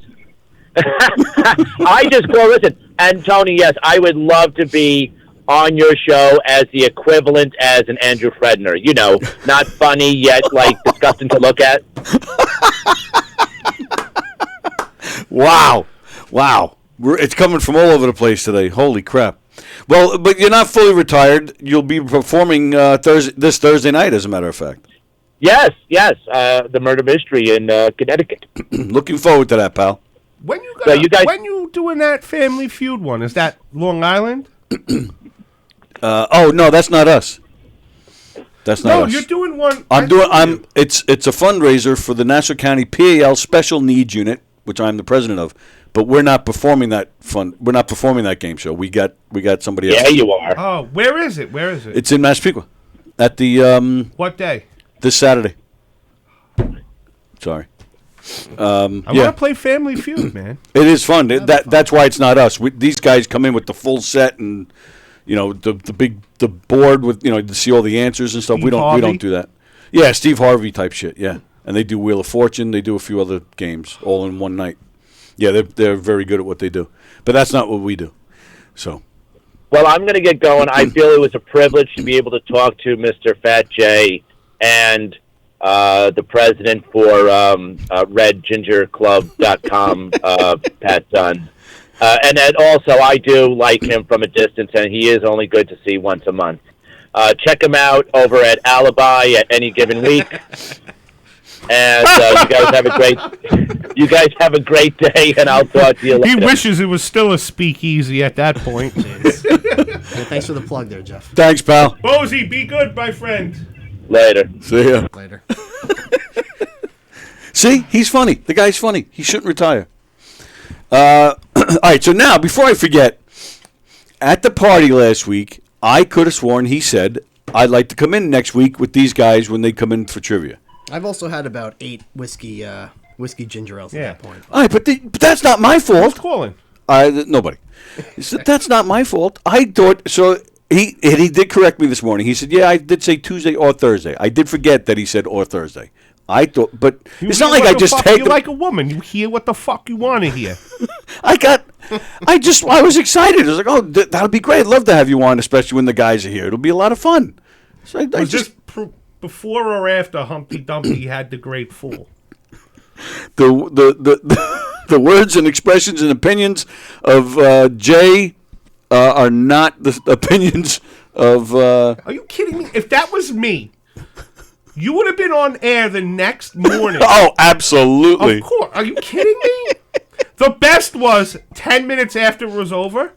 I just call. Listen, and Tony, yes, I would love to be on your show as the equivalent as an Andrew Fredner. You know, not funny yet, like disgusting to look at. Wow. It's coming from all over the place today. Holy crap. Well, but you're not fully retired. You'll be performing this Thursday night, as a matter of fact. Yes. The murder mystery in Connecticut. Looking forward to that, pal. When you So when you doing that Family Feud one? Is that Long Island? Oh no, that's not us. That's not us. No, you're doing one. It's a fundraiser for the Nassau County PAL Special Needs Unit, which I'm the president of. But we're not performing that We're not performing that game show. We got somebody else. Yeah, you are. Oh, where is it? It's in Massapequa. At the what day? This Saturday. Sorry. I want to play Family Feud, man. It is fun. That's why it's not us. These guys come in with the full set and the board with to see all the answers and stuff. We don't do that. Yeah, Steve Harvey type shit. Yeah, and they do Wheel of Fortune. They do a few other games all in one night. Yeah, they're very good at what they do, but that's not what we do. So. Well, I'm going to get going. I feel it was a privilege to be able to talk to Mr. Fat J and the president for RedGingerClub.com, Pat Dunn. And then also, I do like him from a distance, and he is only good to see once a month. Check him out over at Alibi at any given week. And you guys have a great day, and I'll talk to you later. He wishes it was still a speakeasy at that point. Hey, thanks for the plug there, Jeff. Thanks, pal. Bozy, be good, my friend. Later. See ya. Later. See, he's funny. The guy's funny. He shouldn't retire. All right, so now, before I forget, at the party last week, I could have sworn he said, I'd like to come in next week with these guys when they come in for trivia. I've also had about 8 whiskey ginger ales at that point. All right, but that's not my fault. Who's calling? Nobody. He said, that's not my fault. I thought, so he did correct me this morning. He said, yeah, I did say Tuesday or Thursday. I did forget that he said or Thursday. I thought, but it's not like I just take. You're like a woman. You hear what the fuck you want to hear. I was excited. I was like, oh, that'll be great. I'd love to have you on, especially when the guys are here. It'll be a lot of fun. So I just before or after Humpty Dumpty had the Great Fool? The words and expressions and opinions of Jay are not the opinions of. Are you kidding me? If that was me, you would have been on air the next morning. Oh, absolutely. Of course. Are you kidding me? The best was 10 minutes after it was over.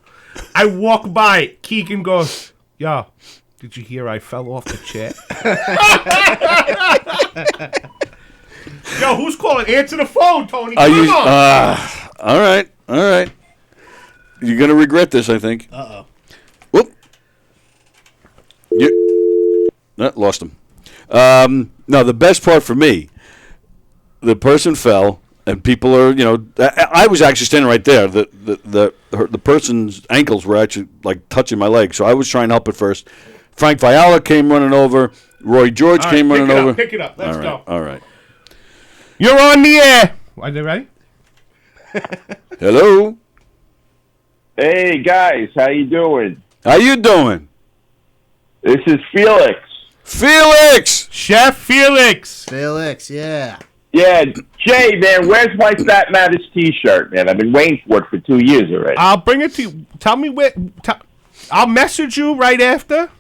I walk by. Keegan goes, "Yo, did you hear I fell off the chair?" Yo, who's calling? Answer the phone, Tony. Come on. All right. You're going to regret this, I think. Uh-oh. Whoop. Lost him. No, the best part for me, the person fell, and people are, I was actually standing right there. The person's ankles were actually, like, touching my leg, so I was trying to help at first. Frank Viola came running over. Roy George came running over. Pick it up. Let's go. All right. You're on the air. Are they ready? Hello. Hey, guys. How you doing? How you doing? This is Felix. Felix! Chef Felix. Felix, yeah. Yeah, Jay, man, where's my Fat Matters T-shirt, man? I've been waiting for it for 2 years already. I'll bring it to you. Tell me where. I'll message you right after.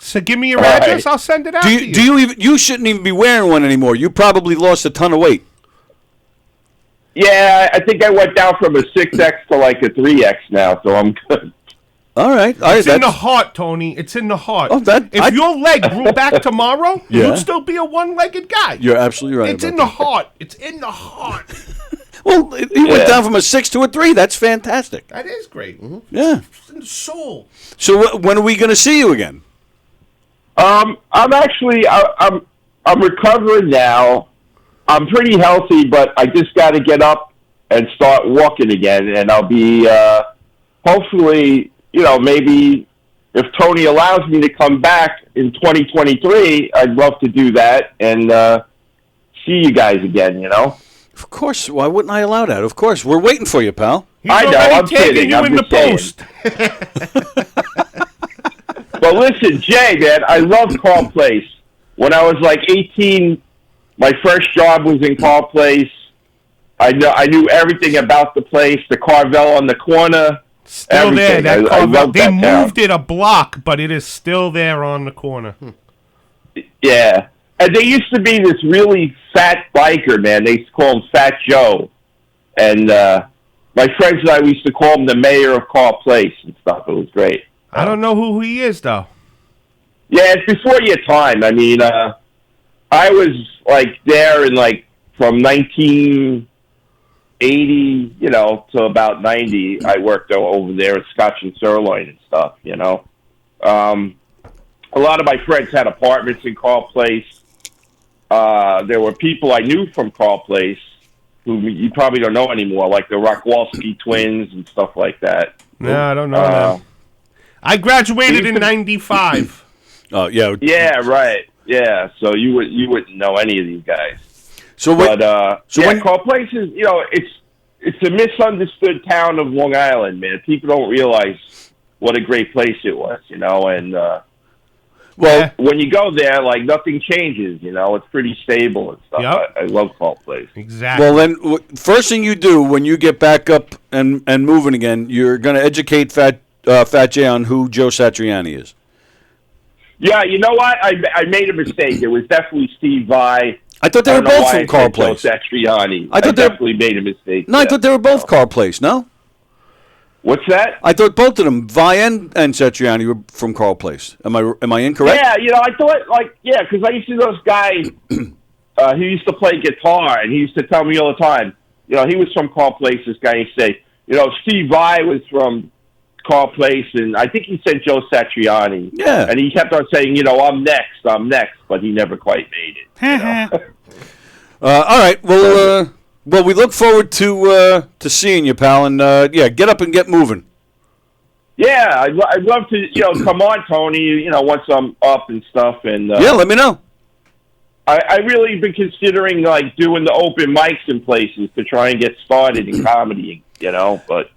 So give me your address. I'll send it out to you. You shouldn't even be wearing one anymore. You probably lost a ton of weight. Yeah, I think I went down from a 6X to like a 3X now, so I'm good. All right. It's in the heart, Tony. It's in the heart. If your leg grew back tomorrow, you'd still be a one-legged guy. You're absolutely right. It's in the heart. It's in the heart. Well, he went down from a 6 to a 3. That's fantastic. That is great. Mm-hmm. Yeah. It's in the soul. So when are we going to see you again? I'm recovering now. I'm pretty healthy, but I just got to get up and start walking again, and I'll be hopefully, maybe if Tony allows me to come back in 2023, I'd love to do that and see you guys again, Of course. Why wouldn't I allow that? Of course. We're waiting for you, pal. I know. I'm kidding. I'm just post. But listen, Jay, man, I love Call Place. When I was like 18, my first job was in Call Place. I knew everything about the place, the Carvel on the corner. Still there. Everything. I love They that moved town. it a block, but it is still there on the corner. Yeah. And there used to be this really fat biker, man. They used to call him Fat Joe. And my friends and I, we used to call him the mayor of Carl Place and stuff. It was great. I don't know who he is, though. Yeah, it's before your time. I mean, I was, like, there in, like, from 1980, you know, to about 90. I worked over there at Scotch and Sirloin and stuff, you know. A lot of my friends had apartments in Carl Place. There were people I knew from Carl Place who you probably don't know anymore, like the Rockwalski twins and stuff like that. No, I don't know them. I graduated in 95. Oh, yeah. Yeah, right. Yeah, so you wouldn't know any of these guys. So when Carl Place is, you know, it's a misunderstood town of Long Island, man. People don't realize what a great place it was, you know, and well, when you go there, like, nothing changes, you know. It's pretty stable and stuff. Yep. I love Carl Place. Exactly. Well, then, first thing you do when you get back up and moving again, you're going to educate Fat Jay on who Joe Satriani is. Yeah, you know what? I made a mistake. It was definitely Steve Vai. I thought they were both from Carl Place. Joe Satriani. I definitely made a mistake. No, I thought they were both Carl Place, no? What's that? I thought both of them, Vi and Satriani, were from Carl Place. Am I incorrect? Yeah, you know, I thought, like, yeah, because I used to know this guy who used to play guitar, and he used to tell me all the time, you know, he was from Carl Place, this guy, he'd say, you know, Steve Vai was from Carl Place, and I think he said Joe Satriani. Yeah. And he kept on saying, you know, I'm next, but he never quite made it. You know? All right, well, we look forward to seeing you, pal, and get up and get moving. Yeah, I'd love to, you know, come on, Tony, you know, once I'm up and stuff. And yeah, let me know. I really been considering, like, doing the open mics in places to try and get started in comedy, you know, but...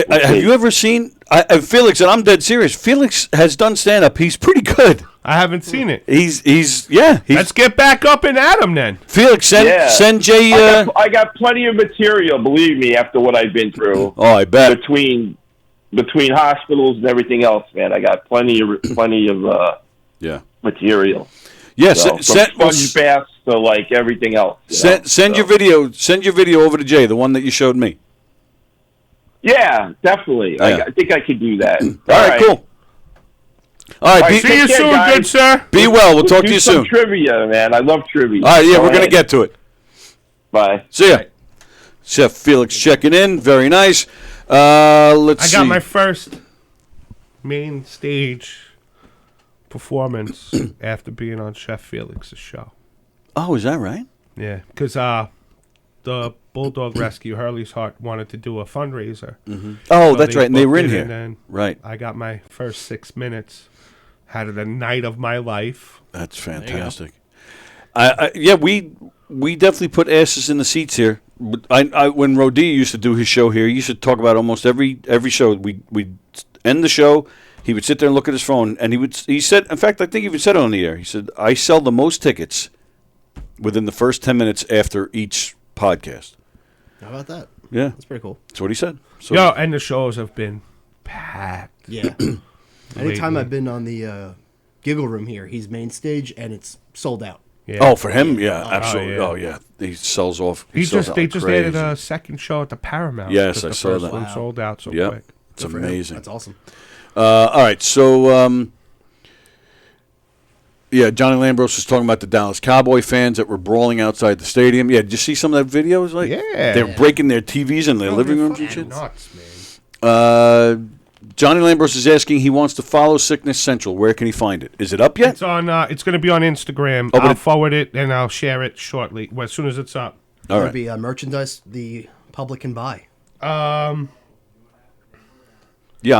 Have you ever seen Felix? And I'm dead serious. Felix has done stand up. He's pretty good. I haven't seen it. He's Let's get back up and at him then. Felix, send Jay. I got plenty of material. Believe me, after what I've been through. Oh, I bet. Between hospitals and everything else, man, I got plenty of material. Yes, from sponge baths to like everything else. Send your video. Send your video over to Jay, the one that you showed me. Yeah, definitely. Yeah. I think I could do that. All right, cool. All right, see you soon, guys. good sir. Be well. We'll talk to you some soon. Trivia, man. I love trivia. All right, yeah, we're gonna get to it. Bye. See ya. Chef Felix checking in. Very nice. Let's see. I got my first main stage performance after being on Chef Felix's show. Oh, is that right? Yeah, because the Bulldog Rescue, Hurley's Heart, wanted to do a fundraiser. Mm-hmm. Oh, so that's right, and they were in here. And then right. I got my first 6 minutes. Had the night of my life. That's fantastic. We definitely put asses in the seats here. When Rodea used to do his show here, he used to talk about almost every show. We'd end the show. He would sit there and look at his phone, and he said, in fact, I think he even said it on the air. He said, I sell the most tickets within the first 10 minutes after each podcast. How about that? Yeah. That's pretty cool. That's what he said. So, and the shows have been packed. Yeah. Anytime I've been on the Giggle Room here, he's main stage, and it's sold out. Yeah. Oh, for him? Yeah, absolutely. Oh, yeah. He sells off. They just added a second show at the Paramount. Yes, I saw that. The first one sold out so quick. It's amazing. That's awesome. All right, so... Johnny Lambros was talking about the Dallas Cowboy fans that were brawling outside the stadium. Yeah, did you see some of that video? It was like, they were breaking their TVs in their living rooms and shit. Nuts, man. Johnny Lambros is asking, he wants to follow Sickness Central. Where can he find it? Is it up yet? It's on. It's going to be on Instagram. I'll forward it and I'll share it shortly as soon as it's up. All right. It'll be merchandise the public can buy. Yeah,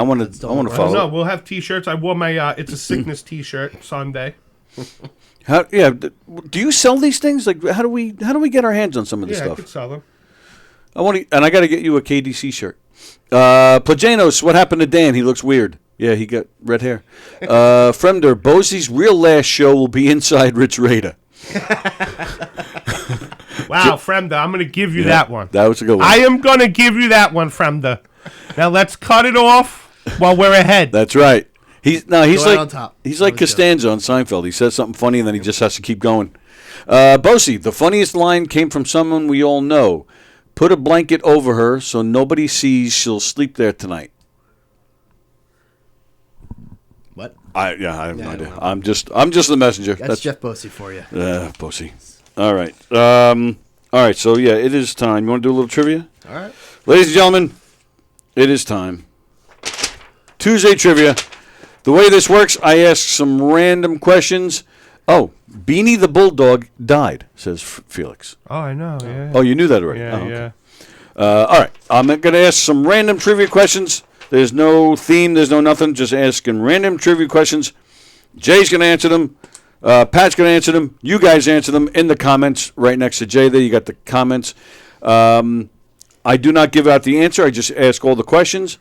I want to follow. No, we'll have T-shirts. I wore my It's a Sickness T-shirt Sunday. Do you sell these things? Like, how do we get our hands on some of this stuff? I could sell them. I got to get you a KDC shirt. Plajanos, what happened to Dan? He looks weird. Yeah, he got red hair. Fremder, Bosey's real last show will be inside Rich Rada. Wow, Fremder, I'm going to give you that one. That was a good one. I am going to give you that one, Fremder. Now let's cut it off while we're ahead. That's right. He's right like on top. he's like Costanza on Seinfeld. He says something funny and then he just has to keep going. Bosie, the funniest line came from someone we all know. Put a blanket over her so nobody sees she'll sleep there tonight. What? I have no idea. I'm just the messenger. That's Jeff Bosie for you. Bosie. All right. All right. So yeah, it is time. You want to do a little trivia? All right. Ladies and gentlemen, it is time. Tuesday trivia. The way this works, I ask some random questions. Oh, Beanie the Bulldog died, says Felix. Oh, I know. Yeah. Oh, you knew that already? Yeah, okay. yeah. All right. I'm going to ask some random trivia questions. There's no theme. There's no nothing. Just asking random trivia questions. Jay's going to answer them. Pat's going to answer them. You guys answer them in the comments right next to Jay there. You got the comments. I do not give out the answer. I just ask all the questions.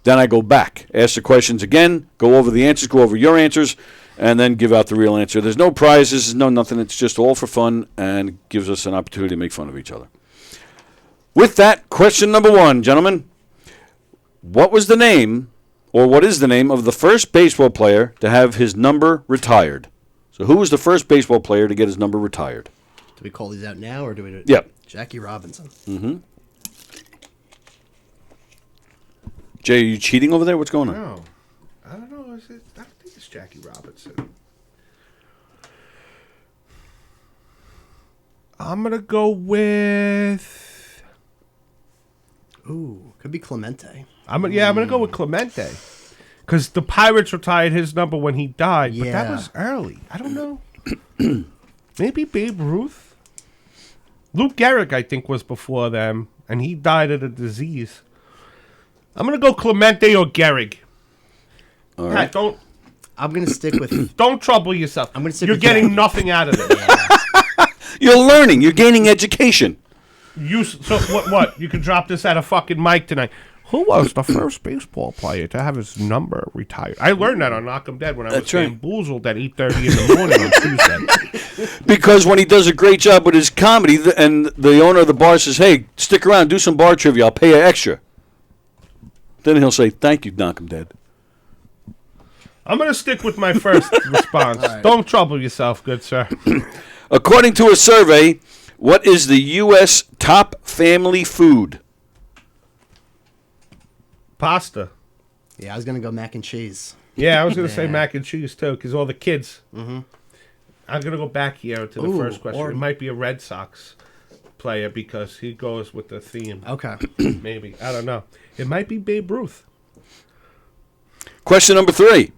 Then I go back, ask the questions again, go over the answers, go over your answers, and then give out the real answer. There's no prizes, no nothing. It's just all for fun and gives us an opportunity to make fun of each other. With that, question number 1, gentlemen. What was the name, or what is the name, of the first baseball player to have his number retired? So who was the first baseball player to get his number retired? Do we call these out now, or do we do it? Yep. Jackie Robinson. Mm-hmm. Jay, are you cheating over there? What's going on? No. I don't know. I think it's Jackie Robinson. I'm going to go with... Ooh, could be Clemente. I'm going to go with Clemente. Because the Pirates retired his number when he died, but that was early. I don't know. Maybe Babe Ruth? Lou Gehrig, I think, was before them, and he died of a disease. I'm going to go Clemente or Gehrig. All right. Pat, I'm going to stick with... Don't trouble yourself. I'm going to stick You're with getting Jackie. nothing out of it. You're learning. You're gaining education. So what? You can drop this at a fucking mic tonight. Who was the first baseball player to have his number retired? I learned that on Knock 'em Dead when I was bamboozled at 8:30 in the morning on Tuesday. Because when he does a great job with his comedy, and the owner of the bar says, "Hey, stick around, do some bar trivia. I'll pay you extra." Then he'll say, "Thank you, Knock 'em Dead." I'm going to stick with my first response. Right. Don't trouble yourself, good sir. According to a survey, what is the U.S. top family food? Pasta. Yeah, I was going to go mac and cheese. Yeah, I was going to say mac and cheese, too, because all the kids. Mm-hmm. I'm going to go back here to the first question. It might be a Red Sox player because he goes with the theme. Okay. Maybe. I don't know. It might be Babe Ruth. Question number 3.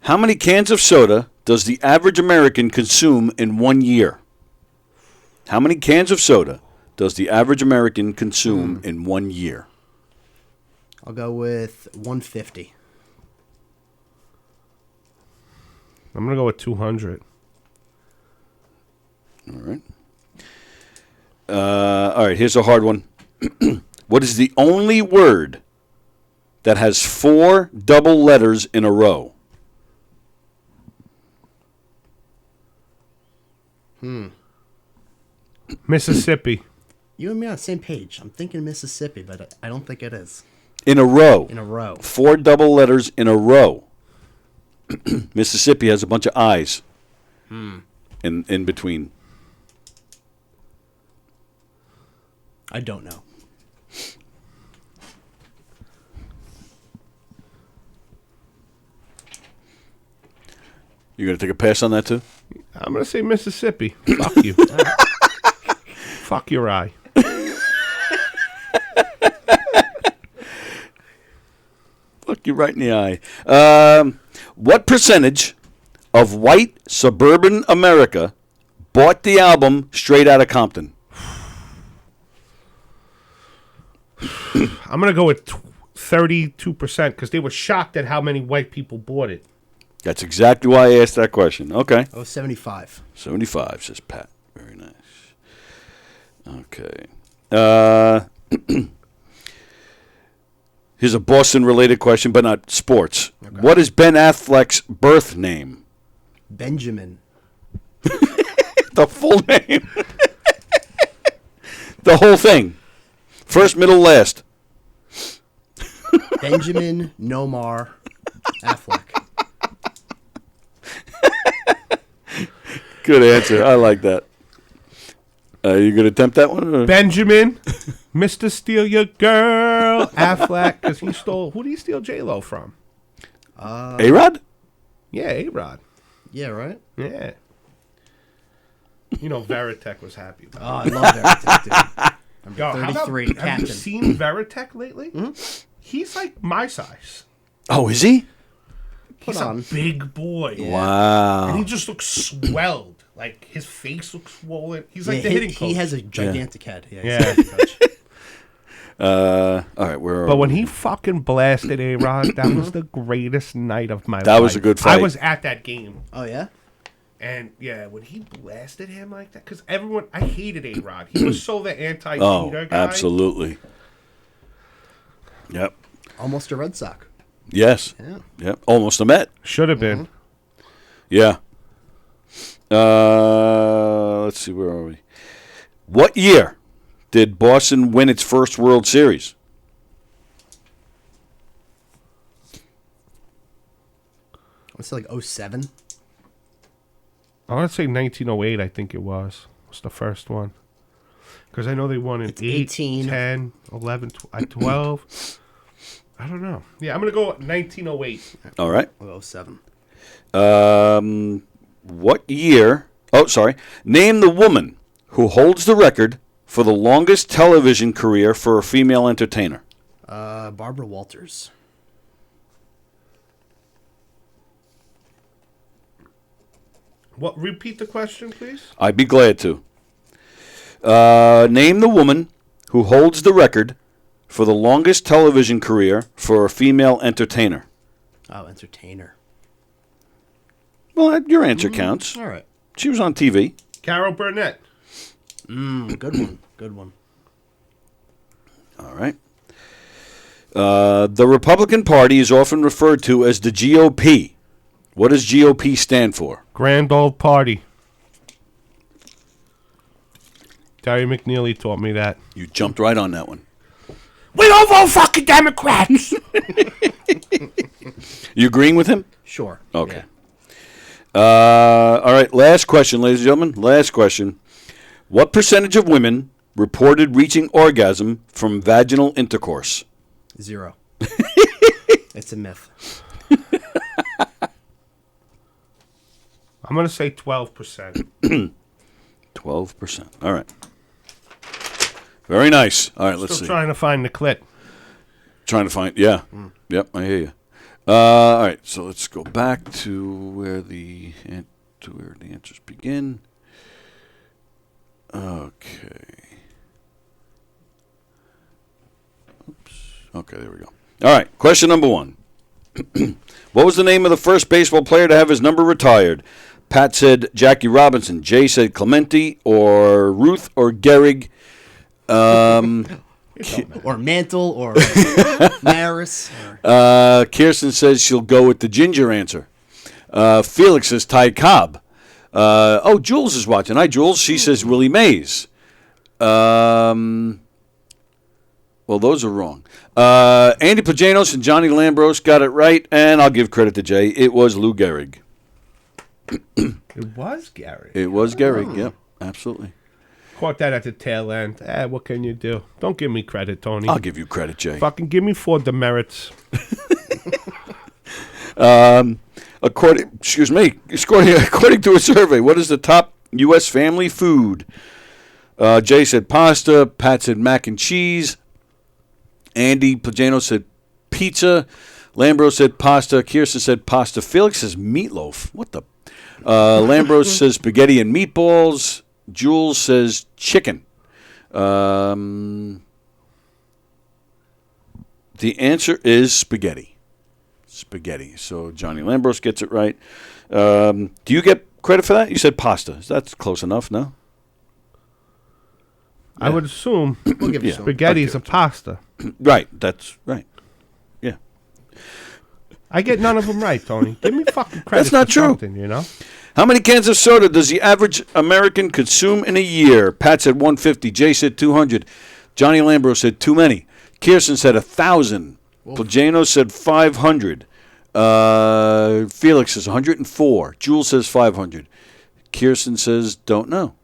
How many cans of soda does the average American consume in 1 year? How many cans of soda does the average American consume in 1 year? I'll go with 150. I'm going to go with 200. All right. All right, here's a hard one. What is the only word that has 4 double letters in a row? Mississippi. You and me on the same page. I'm thinking Mississippi, but I don't think it is. In a row. In a row. 4 double letters in a row. Mississippi has a bunch of I's in between. I don't know. You going to take a pass on that, too? I'm going to say Mississippi. Fuck you. Fuck your eye. Look you right in the eye. What percentage of white suburban America bought the album Straight Outta Compton? I'm going to go with 32% because they were shocked at how many white people bought it. That's exactly why I asked that question. Okay. Oh, 75. 75, says Pat. Very nice. Okay. Here's a Boston-related question, but not sports. Okay. What is Ben Affleck's birth name? Benjamin. The full name. The whole thing. First, middle, last. Benjamin Nomar Affleck. Good answer. I like that. You going to attempt that one? Or? Benjamin, Mr. Steal Your Girl, Affleck, because he stole. Who did he steal J-Lo from? A-Rod? Yeah, A-Rod. Yeah, right? Yeah. You know, Veritek was happy about Oh, I love Veritek, dude. Number Yo, 33, have captain. you seen Veritek lately? Mm-hmm. He's like my size. Oh, is he? He's on. a big boy. Wow. And he just looks swelled. Like, his face looks swollen. He's like Yeah, the hitting coach. he has a gigantic head. Yeah. Yeah. He's a hitting coach. All right, where are But we? when he fucking blasted A-Rod, that was the greatest night of my life. That was a good fight. I was at that game. Oh, yeah? And, yeah, when he blasted him like that, because I hated A-Rod. He was so the anti-cheater Oh, guy. absolutely. Yep. Almost a Red Sox. Yes. Yeah. Yep. Almost a Met. Should have been. Yeah. Let's see, where are we? What year did Boston win its first World Series? What's it, like 07? I want to say 1908, I think it was the first one. Because I know they won in It's 8, 18. 10, 11, 12. I don't know. Yeah, I'm going to go 1908. All right. Or 07. What year? Oh, sorry. Name the woman who holds the record for the longest television career for a female entertainer. Barbara Walters. What? Repeat the question, please. I'd be glad to. Name the woman who holds the record for the longest television career for a female entertainer. Oh, entertainer. Well, your answer counts. All right. She was on TV. Carol Burnett. Good one. Good one. All right. The Republican Party is often referred to as the GOP. What does GOP stand for? Grand Old Party. Terry McNeely taught me that. You jumped right on that one. We don't vote fucking Democrats. You agreeing with him? Sure. Okay. All right. Last question, ladies and gentlemen. Last question. What percentage of women reported reaching orgasm from vaginal intercourse? 0. It's a myth. I'm going to say 12%. 12%. All right. Very nice. All right, let's Still see. trying to find the clit. Trying to find, yeah. Yep, I hear you. All right, so let's go back to where the answers begin. Okay. Oops. Okay, there we go. All right, question number 1. What was the name of the first baseball player to have his number retired? Pat said Jackie Robinson. Jay said Clemente or Ruth or Gehrig. Or Mantle or Maris. Kirsten says she'll go with the ginger answer. Felix says Ty Cobb. Jules is watching. Hi, Jules. She says Willie Mays. Well, those are wrong. Andy Pajanos and Johnny Lambros got it right, and I'll give credit to Jay. It was Lou Gehrig. It was Gary. It was Gehrig, yep, absolutely. Caught that at the tail end. What can you do? Don't give me credit, Tony. I'll give you credit, Jay. Fucking give me 4 demerits. According to a survey, what is the top U.S. family food? Jay said pasta. Pat said mac and cheese. Andy Pagano said pizza. Lambros said pasta. Kirsten said pasta. Felix says meatloaf. What the? Lambros says spaghetti and meatballs. Jules says chicken. The answer is spaghetti. Spaghetti. So Johnny Lambros gets it right. Do you get credit for that? You said pasta. That's close enough, no? I would assume We'll give you some. spaghetti is a pasta. Right. That's right. Yeah. I get none of them right, Tony. Give me fucking credit. That's not for true. something, you know? How many cans of soda does the average American consume in a year? Pat said 150. Jay said 200. Johnny Lambros said too many. Kirsten said 1,000. Plagano said 500. Felix says 104. Jules says 500. Kirsten says, don't know.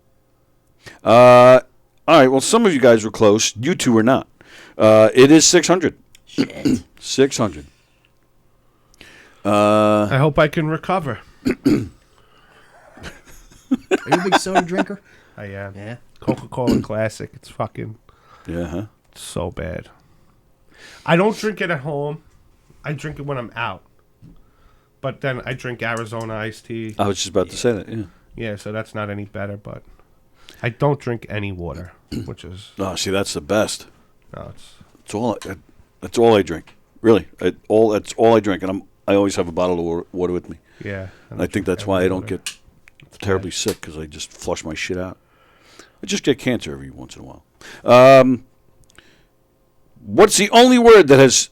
All right, well, some of you guys were close. You two were not. It is 600. Shit. 600. I hope I can recover. Are you a big soda drinker? I am. Yeah. Coca-Cola Classic. It's fucking so bad. I don't drink it at home. I drink it when I'm out. But then I drink Arizona iced tea. I was just about to say that, yeah. Yeah, so that's not any better, but I don't drink any water, which is... Oh, see, that's the best. No, That's all I drink. Really. That's all I drink, and I always have a bottle of water with me. Yeah. And I think that's why I don't get terribly sick, because I just flush my shit out. I just get cancer every once in a while. What's the only word that has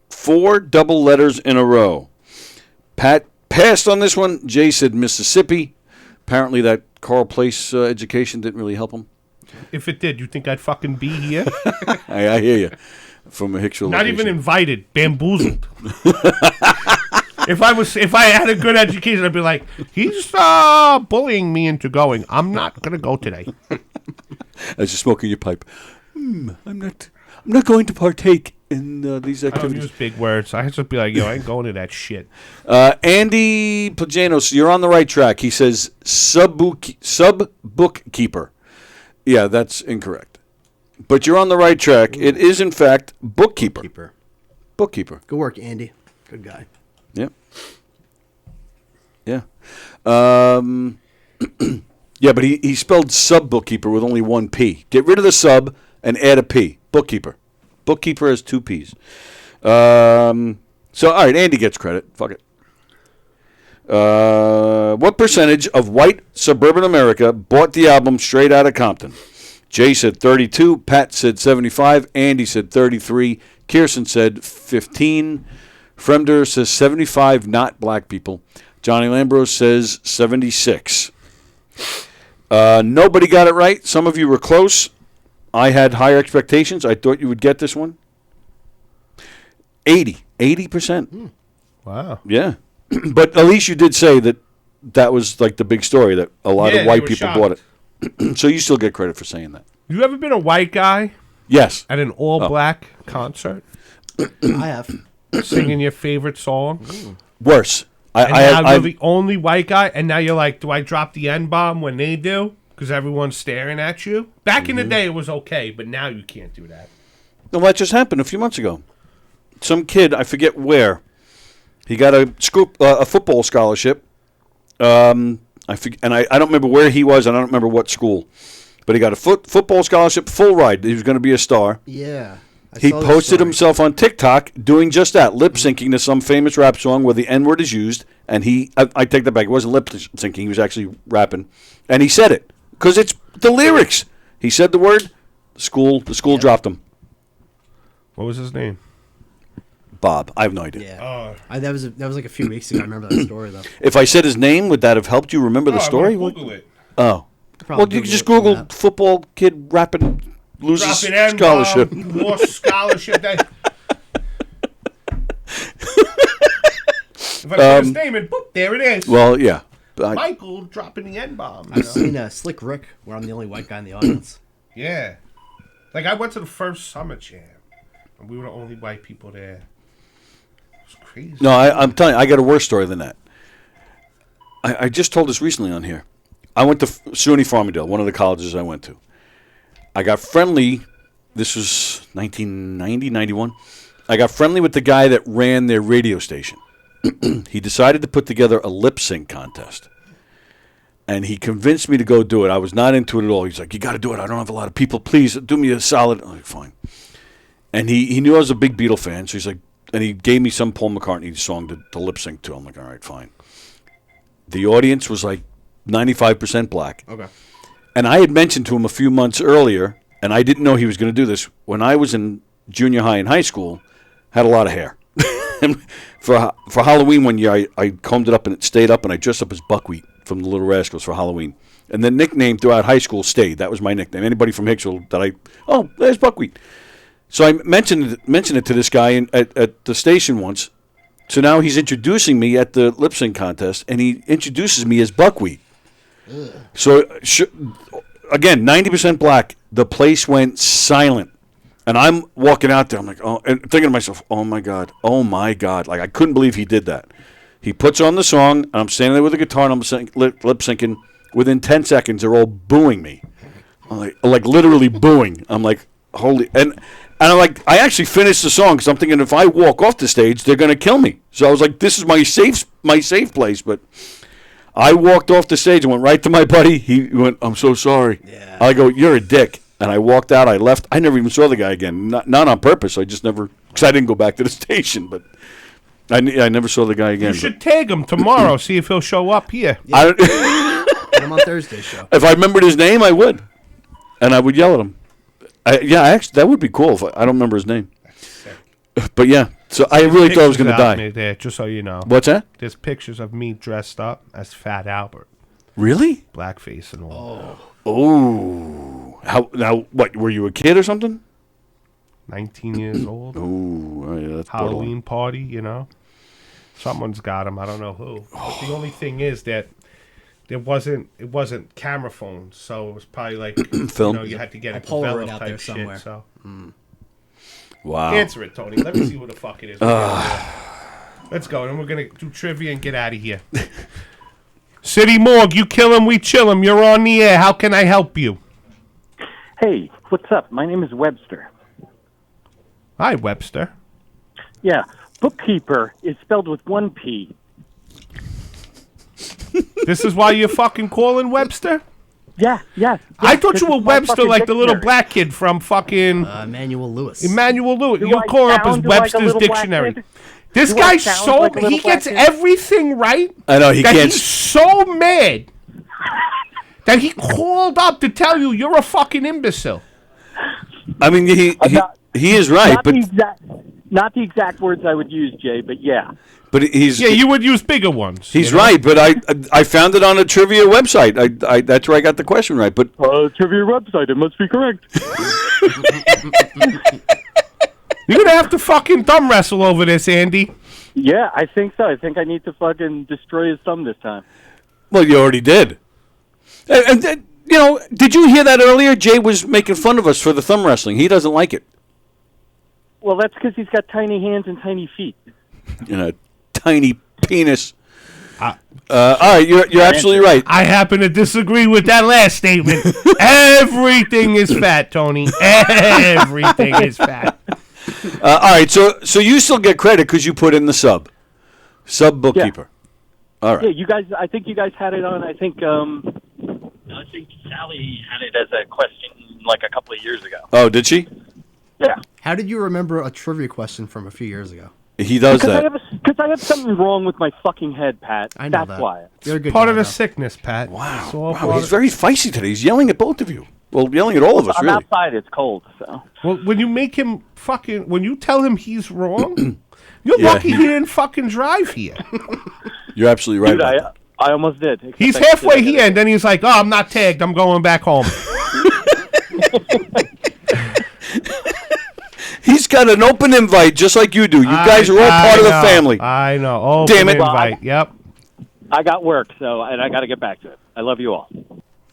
4 double letters in a row? Pat passed on this one. Jay said Mississippi. Apparently that Carl Place education didn't really help him. If it did, you think I'd fucking be here? I hear you. From a Hicksville Not location. even invited. Bamboozled. If I had a good education, I'd be like, he's bullying me into going. I'm not gonna go today. As you're smoking your pipe, I'm not going to partake in these I don't activities. use big words. I just be like, yo, I ain't going to that shit. Andy Plajanos, you're on the right track. He says sub bookkeeper. Yeah, that's incorrect. But you're on the right track. It is, in fact, bookkeeper. Bookkeeper. Good work, Andy. Good guy. Yep. Yeah. Yeah, but he spelled sub-bookkeeper with only one P. Get rid of the sub and add a P. Bookkeeper. Bookkeeper has 2 Ps. So, all right, Andy gets credit. Fuck it. What percentage of white suburban America bought the album Straight Outta Compton? Jay said 32. Pat said 75. Andy said 33. Kirsten said 15. Fremder says 75, not black people. Johnny Lambros says 76. Nobody got it right. Some of you were close. I had higher expectations. I thought you would get this one. 80%. Wow. Yeah. But at least you did say that was like the big story, that a lot of white people bought it. So you still get credit for saying that. You ever been a white guy? Yes. At an all-black concert? I have. Singing your favorite song? Worse. You're the only white guy, and now you're like, do I drop the N-bomb when they do? Because everyone's staring at you? Back in the day, it was okay, but now you can't do that. Well, that just happened a few months ago. Some kid, I forget where, he got a football scholarship. I don't remember where he was, and I don't remember what school. But he got a football scholarship, full ride. He was going to be a star. Yeah. He posted himself on TikTok doing just that, lip-syncing to some famous rap song where the N-word is used. And I take that back. It wasn't lip-syncing. He was actually rapping. And he said it. Because it's the lyrics. He said the word. The school dropped him. What was his name? Bob. I have no idea. Yeah. That was like a few weeks ago. I remember that story, though. If I said his name, would that have helped you remember the story? Google it. Oh. Well, you can just Google football kid rapping, loses scholarship. Lost scholarship. If I put his name in, boop, there it is. Well, yeah. Michael dropping the N-bomb. I've seen Slick Rick, where I'm the only white guy in the audience. Yeah. Like, I went to the first Summer Jam, and we were the only white people there. It was crazy. No, I'm telling you, I got a worse story than that. I just told this recently on here. I went to SUNY Farmingdale, one of the colleges I went to. I got friendly. This was 1990, 91. I got friendly with the guy that ran their radio station. He decided to put together a lip sync contest. And he convinced me to go do it. I was not into it at all. He's like, you got to do it. I don't have a lot of people. Please do me a solid. I'm like, fine. And he knew I was a big Beatle fan. So he's like, and he gave me some Paul McCartney song to lip sync to. I'm like, all right, fine. The audience was like 95% black. Okay. And I had mentioned to him a few months earlier, and I didn't know he was going to do this. When I was in junior high and high school, had a lot of hair. For Halloween one year, I combed it up and it stayed up, and I dressed up as Buckwheat from the Little Rascals for Halloween. And the nickname throughout high school stayed. That was my nickname. Anybody from Hicksville there's Buckwheat. So I mentioned it to this guy at the station once. So now he's introducing me at the lip sync contest, and he introduces me as Buckwheat. Ugh. So, again, 90% black. The place went silent. And I'm walking out there. I'm like, oh, and thinking to myself, oh, my God. Like, I couldn't believe he did that. He puts on the song, and I'm standing there with a guitar, and I'm lip syncing. Within 10 seconds, they're all booing me. I'm like literally booing. I'm like, holy. And I'm like, I actually finished the song because I'm thinking if I walk off the stage, they're going to kill me. So I was like, this is my safe place. But I walked off the stage and went right to my buddy. He went, I'm so sorry. Yeah. I go, you're a dick. And I walked out. I left. I never even saw the guy again. Not on purpose. I just never, because I didn't go back to the station. But I never saw the guy again. You should tag him tomorrow, see if he'll show up here. Yeah. Get him on Thursday's show. If I remembered his name, I would. And I would yell at him. Actually, that would be cool if I don't remember his name. But yeah, so I really thought I was going to die. There, just so you know. What's that? There's pictures of me dressed up as Fat Albert. Really? Blackface and all. Oh. Now, what, were you a kid or something? 19 years old. Oh, yeah, that's Halloween party, you know. Someone's got him. I don't know who. But the only thing is that it wasn't camera phones, so it was probably like film. You had to get a Polaroid out type there somewhere. Shit, so. Wow. Answer it, Tony. Let me see what the fuck it is. Let's go, and we're gonna do trivia and get out of here. City Morgue, you kill him, we chill him. You're on the air. How can I help you? Hey, what's up? My name is Webster. Hi, Webster. Yeah, bookkeeper is spelled with one P. This is why you're fucking calling Webster? Yeah. I thought you were Webster, like the little black kid from fucking... Emmanuel Lewis. Emmanuel Lewis. You're calling up as Webster's dictionary. This guy's he gets everything right. I know, he can't... He's so mad that he called up to tell you you're a fucking imbecile. I mean, he is right, but... Not the exact words I would use, Jay, but yeah. But you would use bigger ones. He's right, but I found it on a trivia website. I that's where I got the question right. But trivia website, it must be correct. You're gonna have to fucking thumb wrestle over this, Andy. Yeah, I think so. I think I need to fucking destroy his thumb this time. Well, you already did. And did you hear that earlier? Jay was making fun of us for the thumb wrestling. He doesn't like it. Well, that's because he's got tiny hands and tiny feet. Tiny penis. All right, you're absolutely right. I happen to disagree with that last statement. Everything is fat, Tony. Everything is fat. All right, so you still get credit because you put in the sub bookkeeper. Yeah. All right. Yeah, you guys. I think you guys had it on. I think Sally had it as a question like a couple of years ago. Oh, did she? Yeah. How did you remember a trivia question from a few years ago? He does that. Because I have something wrong with my fucking head, Pat. I know That's why. You're a good part of the sickness, Pat. Wow. He's very feisty today. He's yelling at both of you. Well, yelling at all of us, I'm really. outside. It's cold, so. Well, when you make him when you tell him he's wrong, you're lucky he didn't fucking drive here. You're absolutely right. Dude, I almost did. He's halfway here, and then he's like, "Oh, I'm not tagged. I'm going back home." He's got an open invite, just like you do. You guys are all part of the family. I know. Open Damn it. invite. Yep. I got work, and I got to get back to it. I love you all.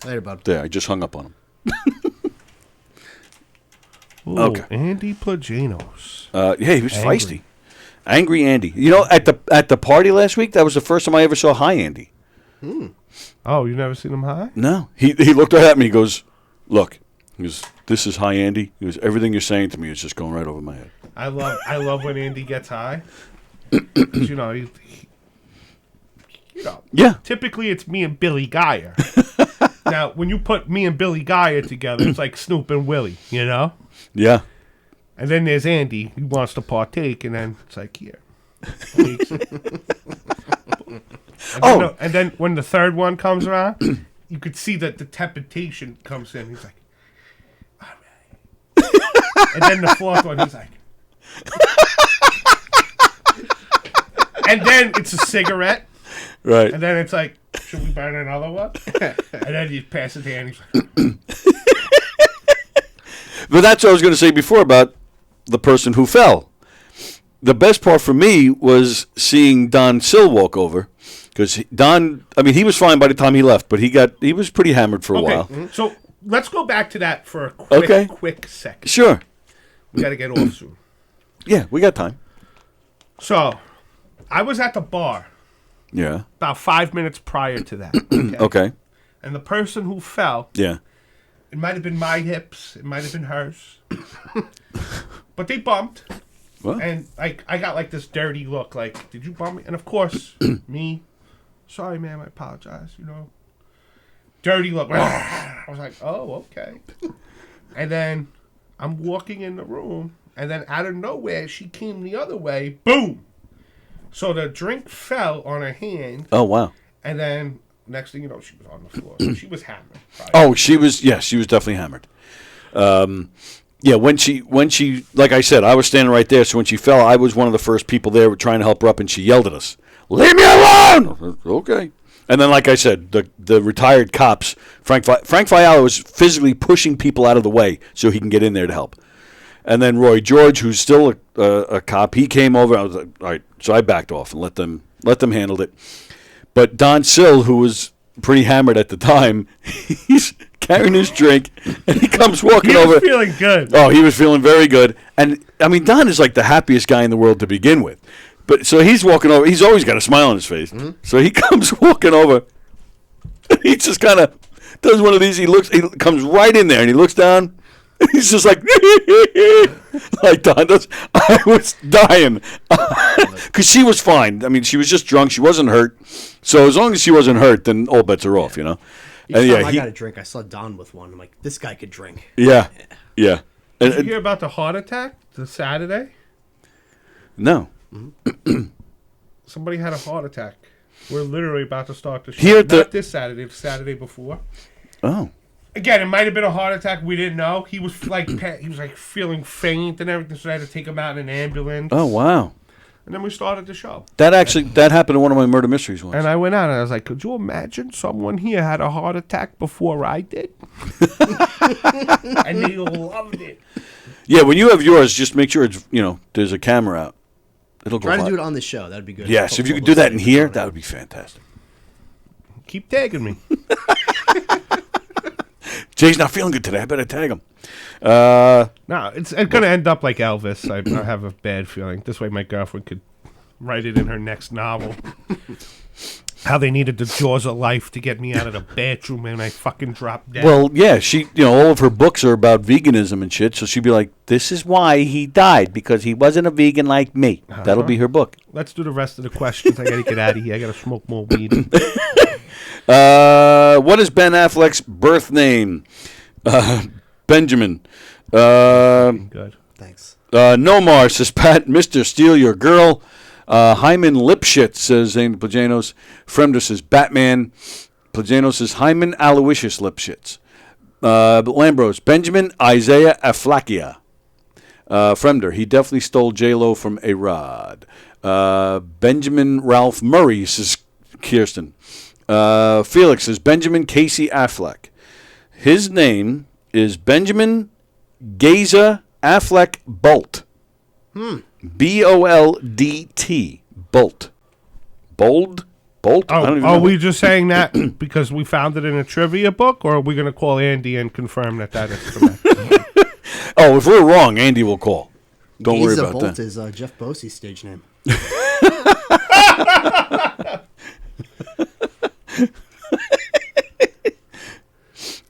Later, bud. There, I just hung up on him. Ooh, okay. Andy Plaginos. Yeah, he was feisty. Angry Andy. You know, at the party last week, that was the first time I ever saw High Andy. Oh, you never seen him high? No. He looked right at me. He goes, look. He goes, this is High Andy. He goes, everything you're saying to me is just going right over my head. I love when Andy gets high. 'Cause, yeah. Typically, it's me and Billy Geyer. Now, when you put me and Billy Geyer together, it's like Snoop and Willie, you know? Yeah. And then there's Andy, who wants to partake, and then it's like, here. And then when the third one comes around, you could see that the temptation comes in. He's like, all right. And then the fourth one, he's like, and then it's a cigarette. Right. And then it's like, should we burn another one? And then you pass it to Andy. He's like, but that's what I was going to say before about the person who fell. The best part for me was seeing Don Sill walk over, because Don, I mean, he was fine by the time he left, but he was pretty hammered for a while. Mm-hmm. So let's go back to that for a quick second. Sure. We got to get off soon. Yeah, we got time. So I was at the bar. Yeah. About 5 minutes prior to that. Okay. And the person who fell. Yeah. It might have been my hips. It might have been hers. But they bumped. What? And I got like this dirty look. Like, did you bump me? And of course, me. Sorry, ma'am. I apologize. You know. Dirty look. I was like, oh, okay. And then I'm walking in the room. And then out of nowhere, she came the other way. Boom. So the drink fell on her hand. Oh, wow. And then next thing you know, she was on the floor. So she was hammered. Oh, she was definitely hammered. Yeah, when she, like I said, I was standing right there. So when she fell, I was one of the first people there trying to help her up, and she yelled at us, "Leave me alone!" Okay. And then, like I said, the retired cops, Frank Fiala was physically pushing people out of the way so he can get in there to help. And then Roy George, who's still a cop, he came over. I was like, all right. So I backed off and let them handle it. But Don Sill, who was pretty hammered at the time, he's carrying his drink, and he comes walking over. He was feeling good. Oh, he was feeling very good. And, I mean, Don is like the happiest guy in the world to begin with. But so he's walking over. He's always got a smile on his face. Mm-hmm. So he comes walking over. He just kind of does one of these. He comes right in there, and he looks down. He's just like Don does. I was dying because she was fine. I mean, she was just drunk. She wasn't hurt. So as long as she wasn't hurt, then all bets are off, you know. Each time I got a drink, I saw Don with one. I'm like, this guy could drink. Yeah. Did you hear about the heart attack the Saturday? No. Somebody had a heart attack. We're literally about to start the show. Not this Saturday, the Saturday before. Oh. Again, it might have been a heart attack. We didn't know. He was like feeling faint and everything, so I had to take him out in an ambulance. Oh, wow. And then we started the show. That happened to one of my murder mysteries once. And I went out and I was like, could you imagine someone here had a heart attack before I did? And they loved it. Yeah, when you have yours, just make sure it's, there's a camera out. It'll go Try to do it on the show. That'd be good. Yes, if you could do that in here, that would be fantastic. Keep tagging me. Jay's not feeling good today. I better tag him. No, it's going to end up like Elvis. I have a bad feeling. This way my girlfriend could write it in her next novel. How they needed the jaws of life to get me out of the bathroom and I fucking dropped dead. Well, yeah, she, all of her books are about veganism and shit, so she'd be like, this is why he died, because he wasn't a vegan like me. Uh-huh. That'll be her book. Let's do the rest of the questions. I got to get out of here. I got to smoke more weed. What is Ben Affleck's birth name? Benjamin. Good. Thanks. Nomar says, Pat, Mr. Steal Your Girl. Hyman Lipschitz says, Zane Plajanos. Fremder says, Batman. Plajanos says, Hyman Aloysius Lipschitz. Lambros, Benjamin Isaiah Aflakia. Fremder, he definitely stole J-Lo from A-Rod. Benjamin Ralph Murray says, Kirsten. Felix says, Benjamin Casey Affleck. His name is Benjamin Gaza Affleck Bolt. B-O-L-D-T. Bolt. Bold? Bolt? Oh, are we just saying that because we found it in a trivia book, or are we going to call Andy and confirm that is correct? Oh, if we're wrong, Andy will call. Don't worry about Bolt that. is Jeff Bosey's stage name.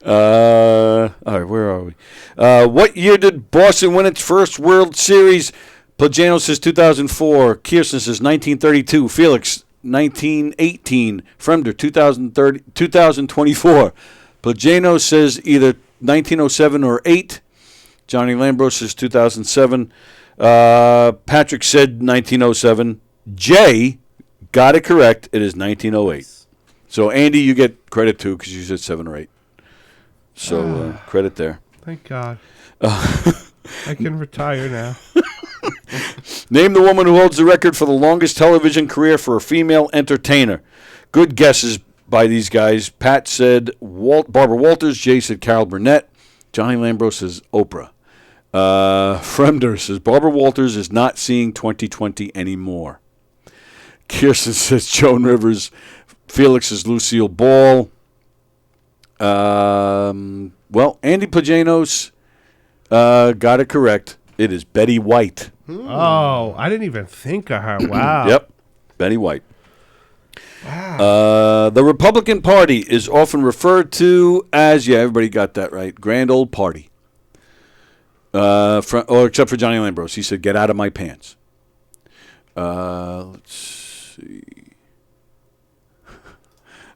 All right, where are we? What year did Boston win its first World Series? Plajano says 2004. Kirsten says 1932. Felix, 1918. Fremder, 2024. Plajano says either 1907 or 8. Johnny Lambros says 2007. Patrick said 1907. Jay got it correct. It is 1908. So, Andy, you get credit, too, because you said 7 or 8. So, credit there. Thank God. I can retire now. Name the woman who holds the record for the longest television career for a female entertainer. Good guesses by these guys. Pat said Barbara Walters. Jay said Carol Burnett. Johnny Lambros says Oprah. Fremder says Barbara Walters is not seeing 2020 anymore. Kirsten says Joan Rivers. Felix is Lucille Ball. Well, Andy Plajanos got it correct. It is Betty White. Oh, I didn't even think of her. Wow. Yep, Betty White. Wow. The Republican Party is often referred to as, everybody got that right, Grand Old Party. Except for Johnny Lambros. He said, get out of my pants. Let's see.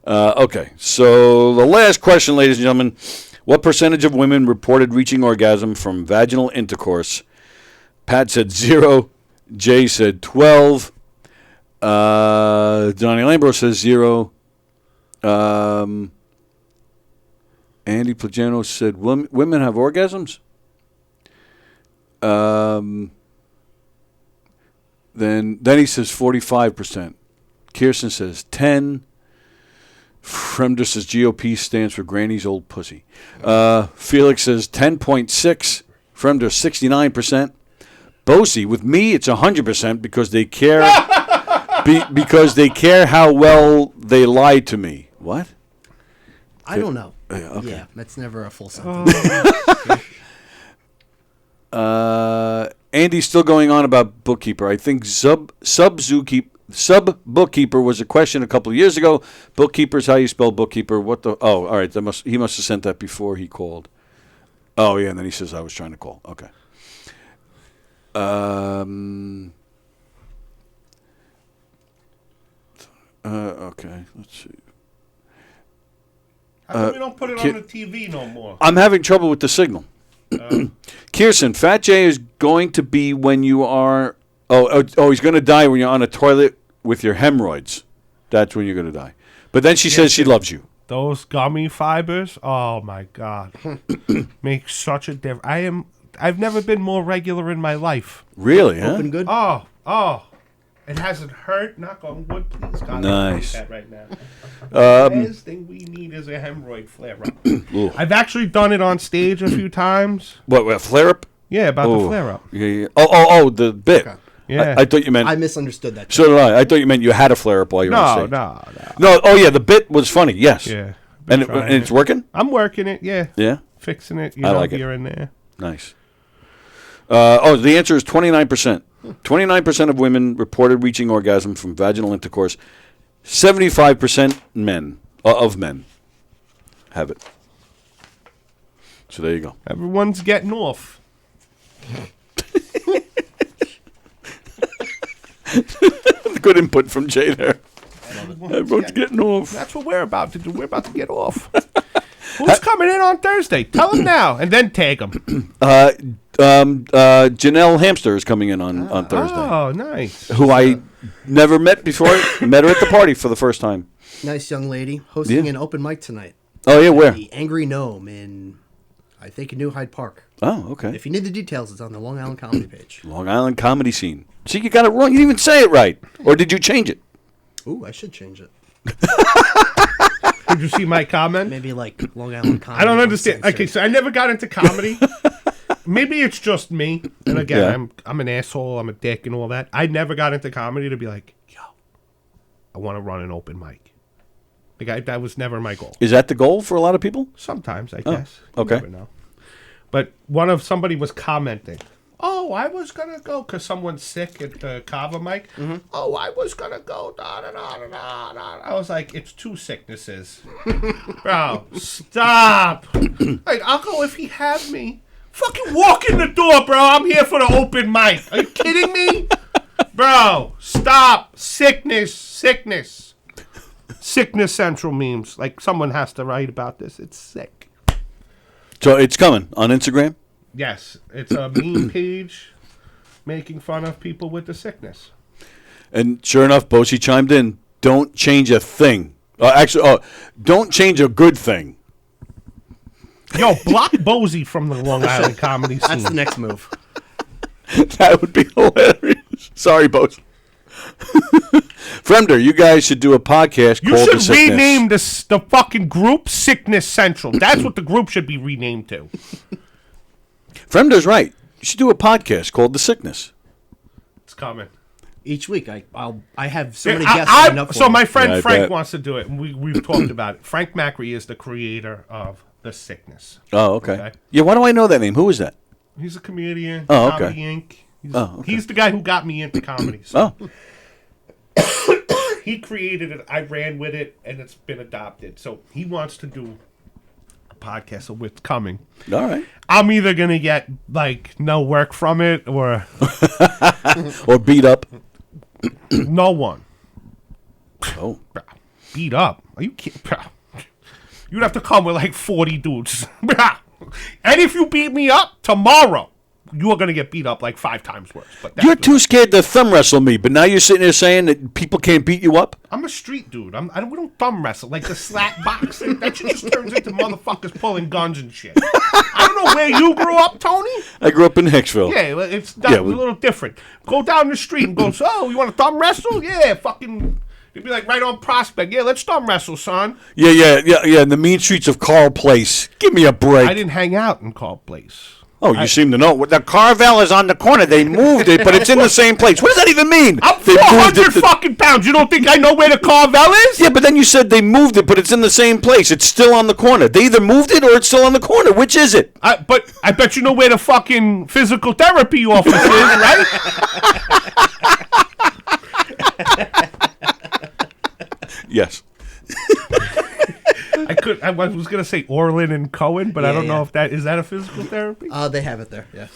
Okay, so the last question, ladies and gentlemen. What percentage of women reported reaching orgasm from vaginal intercourse? Pat said 0. Jay said 12. Johnny Lambros says 0. Andy Plajanos said women have orgasms. Then he says 45%. Kirsten says 10. Fremder says GOP stands for Granny's old pussy. Felix says 10.6. Fremder 69%. Bosie, with me it's 100% because they care because they care how well they lie to me. What? I don't know. Okay. Yeah, that's never a full sentence. Andy's still going on about bookkeeper. I think sub bookkeeper was a question a couple of years ago. Bookkeeper is how you spell bookkeeper. What the? Oh, all right. He must have sent that before he called. Oh yeah, and then he says I was trying to call. Okay. Okay. Let's see. How come we don't put it on the TV no more? I'm having trouble with the signal. Kirsten, Fat J is going to be when you are. He's going to die when you're on a toilet with your hemorrhoids. That's when you're going to die. But then she says she loves you. Those gummy fibers, oh my God, make such a difference. I've never been more regular in my life. Really? Huh? Open good. Oh, it hasn't hurt. Knock on wood, please. God, nice. I that right now. The last thing we need is a hemorrhoid flare-up. I've actually done it on stage a few times. What flare-up? Yeah, about the flare-up. Yeah. Oh, the bit. Okay. Yeah. I thought you meant... I misunderstood that. So did I. I thought you meant you had a flare-up while you were on stage. No. Oh, yeah, the bit was funny, yes. Yeah. And it's working? I'm working it, yeah. Yeah? Fixing it, I like here it. and there. Nice. The answer is 29%. 29% of women reported reaching orgasm from vaginal intercourse. 75% of men have it. So there you go. Everyone's getting off. Good input from Jay there. Everyone's getting off. That's what we're about to do. We're about to get off. Who's coming in on Thursday? Tell them now, and then tag them. Janelle Hamster is coming in on Thursday. Oh, nice. Who I never met before. Met her at the party for the first time. Nice young lady hosting an open mic tonight. Oh, yeah, where? The Angry Gnome in, I think, New Hyde Park. Oh, okay. If you need the details, it's on the Long Island comedy page. Long Island comedy scene. See, you got it wrong. You didn't even say it right. Or did you change it? Ooh, I should change it. Did you see my comment? Maybe like Long Island comedy. I don't understand. Okay, so I never got into comedy. Maybe it's just me. And again, I'm an asshole. I'm a dick and all that. I never got into comedy to be like, yo, I want to run an open mic. Like that was never my goal. Is that the goal for a lot of people? Sometimes, I guess. Okay. You never know. But somebody was commenting. Oh, I was going to go because someone's sick at the Kava mic. Mm-hmm. Oh, I was going to go. Da, da, da, da, da. I was like, it's two sicknesses. Bro, stop. Like, I'll go if he have me. Fucking walk in the door, bro. I'm here for the open mic. Are you kidding me? Bro, stop. Sickness. Sickness Central memes. Like, someone has to write about this. It's sick. So it's coming on Instagram? Yes, it's a meme page making fun of people with the sickness. And sure enough, Bosie chimed in. Don't change a thing. Don't change a good thing. Yo, block Bosie from the Long Island comedy scene. That's the next move. That would be hilarious. Sorry, Bosie. Fremder, you guys should do a podcast called The Sickness. You should rename the fucking group Sickness Central. That's what the group should be renamed to. Fremder's right. should do a podcast called The Sickness. It's coming. Each week, I have so Yeah, many guests lined up for So me. my friend Yeah, I Frank bet. wants to do it, and we've talked about it. Frank Macri is the creator of The Sickness. Oh, okay. Yeah, why do I know that name? Who is that? He's a comedian. Oh, okay. Comedy Inc. He's the guy who got me into comedy. Oh. He created it. I ran with it, and it's been adopted. So he wants to do a podcast, so it's coming. All right. I'm either going to get, like, no work from it or... Or beat up. No one. Oh. Beat up? Are you kidding? You'd have to come with, like, 40 dudes. And if you beat me up tomorrow, you are going to get beat up like 5 times worse. But You're too scared to thumb wrestle me, but now you're sitting there saying that people can't beat you up? I'm a street dude. We don't thumb wrestle. Like the slap boxing, that shit just turns into motherfuckers pulling guns and shit. I don't know where you grew up, Tony. I grew up in Hicksville. Yeah, it's a little different. Go down the street and go, so, you want to thumb wrestle? Yeah, fucking... You'd be like right on Prospect. Yeah, let's thumb wrestle, son. Yeah. In the mean streets of Carl Place. Give me a break. I didn't hang out in Carl Place. Oh, you seem to know. The Carvel is on the corner. They moved it, but it's in the same place. What does that even mean? I'm They moved 400 fucking pounds. You don't think I know where the Carvel is? Yeah, but then you said they moved it, but it's in the same place. It's still on the corner. They either moved it or it's still on the corner. Which is it? But I bet you know where the fucking physical therapy office is, right? Yes. I was gonna say Orlin and Cohen, but I don't know if that is a physical therapy. They have it there. Yeah.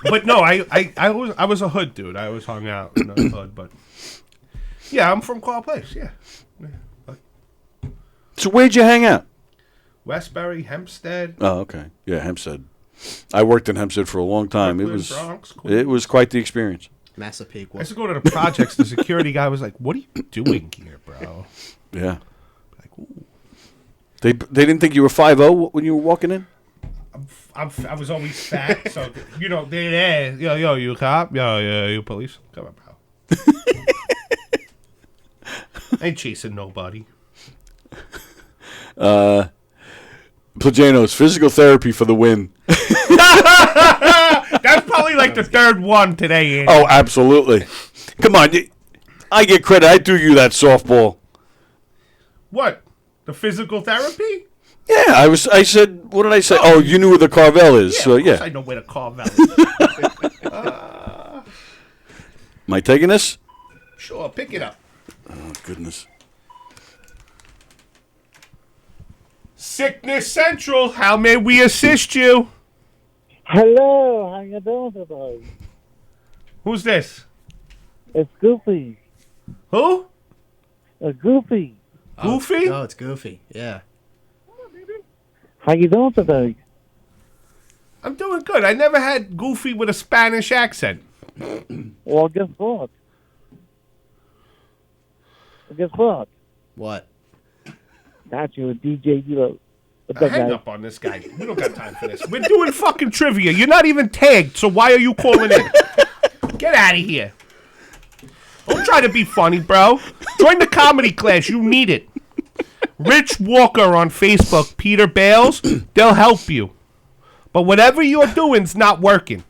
But no, I was a hood dude. I always hung out in the hood, but yeah, I'm from Carl Place. Yeah. So where'd you hang out? Westbury, Hempstead. Oh, okay. Yeah, Hempstead. I worked in Hempstead for a long time. Brooklyn, Bronx, It was quite the experience. Massapequa. I used to go to the projects. The security guy was like, "What are you doing here, bro?" Yeah. Like, ooh. They didn't think you were 5'0" when you were walking in? I was always fat, so you know they're there. Yo, you cop? Yo, you police? Come on, bro. Ain't chasing nobody. Plagano's physical therapy for the win. That's probably like the third one today, Andy. Oh, absolutely. Come on. I get credit. I threw you that softball. What? The physical therapy? Yeah, I said, what did I say? Oh, you knew where the Carvel is. Yeah, So, of course yeah. I know where the Carvel is. Am I taking this? Sure, pick it up. Oh, goodness. Sickness Central, how may we assist you? Hello, how you doing today? Who's this? It's Goofy. Who? Goofy. Goofy? Oh, it's Goofy. Yeah. How you doing today? I'm doing good. I never had Goofy with a Spanish accent. Well, guess what? What? Got you a DJ. Hang up on this guy. We don't got time for this. We're doing fucking trivia. You're not even tagged, so why are you calling in? Get out of here. Don't try to be funny, bro. Join the comedy class. You need it. Rich Walker on Facebook, Peter Bales, they'll help you. But whatever you're doing's not working.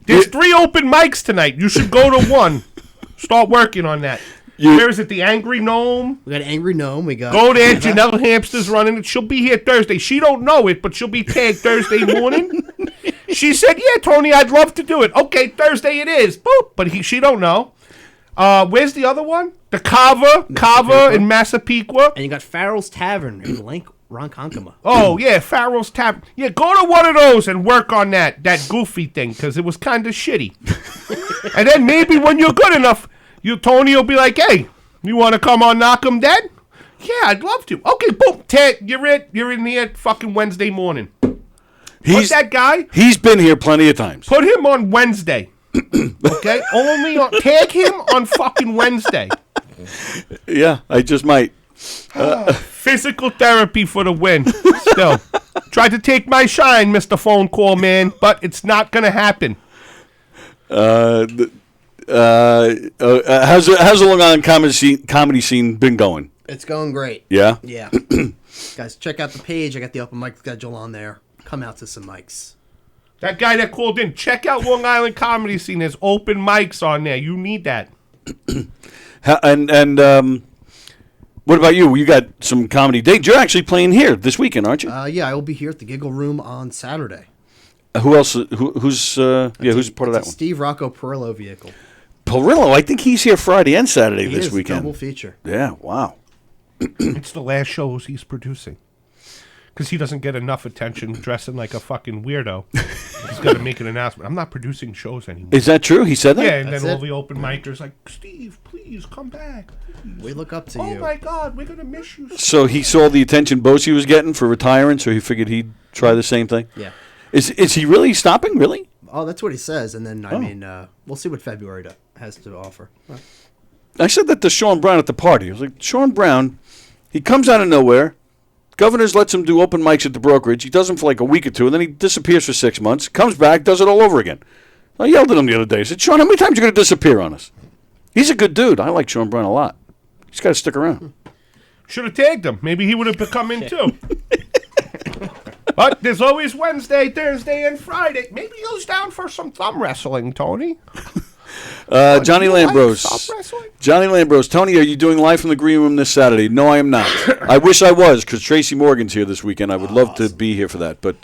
There's 3 open mics tonight. You should go to one. Start working on that. Where is it? The Angry Gnome? We got Angry Gnome. We got... Go there. Janelle Hamster's running it. She'll be here Thursday. She don't know it, but she'll be tagged Thursday morning. She said, yeah, Tony, I'd love to do it. Okay, Thursday it is. Boop. But she don't know. Where's the other one? The Kava in Massapequa. And you got Farrell's Tavern in Ronkonkoma. Oh, yeah, Farrell's Tavern. Yeah, go to one of those and work on that Goofy thing, because it was kind of shitty. And then maybe when you're good enough, Tony will be like, hey, you want to come on Knock 'em Dead? Yeah, I'd love to. Okay, boom, Ted, you're in here fucking Wednesday morning. What's that guy? He's been here plenty of times. Put him on Wednesday. Okay? Tag him on fucking Wednesday. Yeah, I just might. Physical therapy for the win. Still. Tried to take my shine, Mr. Phone Call Man, but it's not going to happen. How's the Long Island comedy scene been going? It's going great. Yeah? Yeah. Guys, check out the page. I got the open mic schedule on there. Come out to some mics. That guy that called in, check out Long Island Comedy Scene. There's open mics on there. You need that. And what about you? You got some comedy dates. You're actually playing here this weekend, aren't you? Yeah, I will be here at the Giggle Room on Saturday. Who else? Who's part of that one? Steve Rocco Perillo vehicle. Perillo, I think he's here Friday and Saturday He this is, weekend. double feature. Yeah, wow. It's the last shows he's producing. Because he doesn't get enough attention dressing like a fucking weirdo. He's got to make an announcement. I'm not producing shows anymore. Is that true? He said that? Yeah, and That's then all it. the open micers like, Steve, please come back. Please. We look up to Oh you. my God, we're going to miss you. So he saw the attention Bosie was getting for retiring, so he figured he'd try the same thing? Yeah. Is he really stopping? Really? Oh, that's what he says. And then, I mean, we'll see what February has to offer. I said that to Sean Brown at the party. I was like, Sean Brown, he comes out of nowhere. Governors lets him do open mics at the brokerage. He does them for like a week or two, and then he disappears for 6 months. Comes back, does it all over again. I yelled at him the other day. I said, Sean, how many times are you going to disappear on us? He's a good dude. I like Sean Brown a lot. He's got to stick around. Should have tagged him. Maybe he would have come in too. But there's always Wednesday, Thursday, and Friday. Maybe he goes down for some thumb wrestling, Tony. Johnny Lambrose. Johnny Lambrose. Tony, are you doing live from the green room this Saturday? No, I am not. I wish I was, because Tracy Morgan's here this weekend. I would love to be here for that. But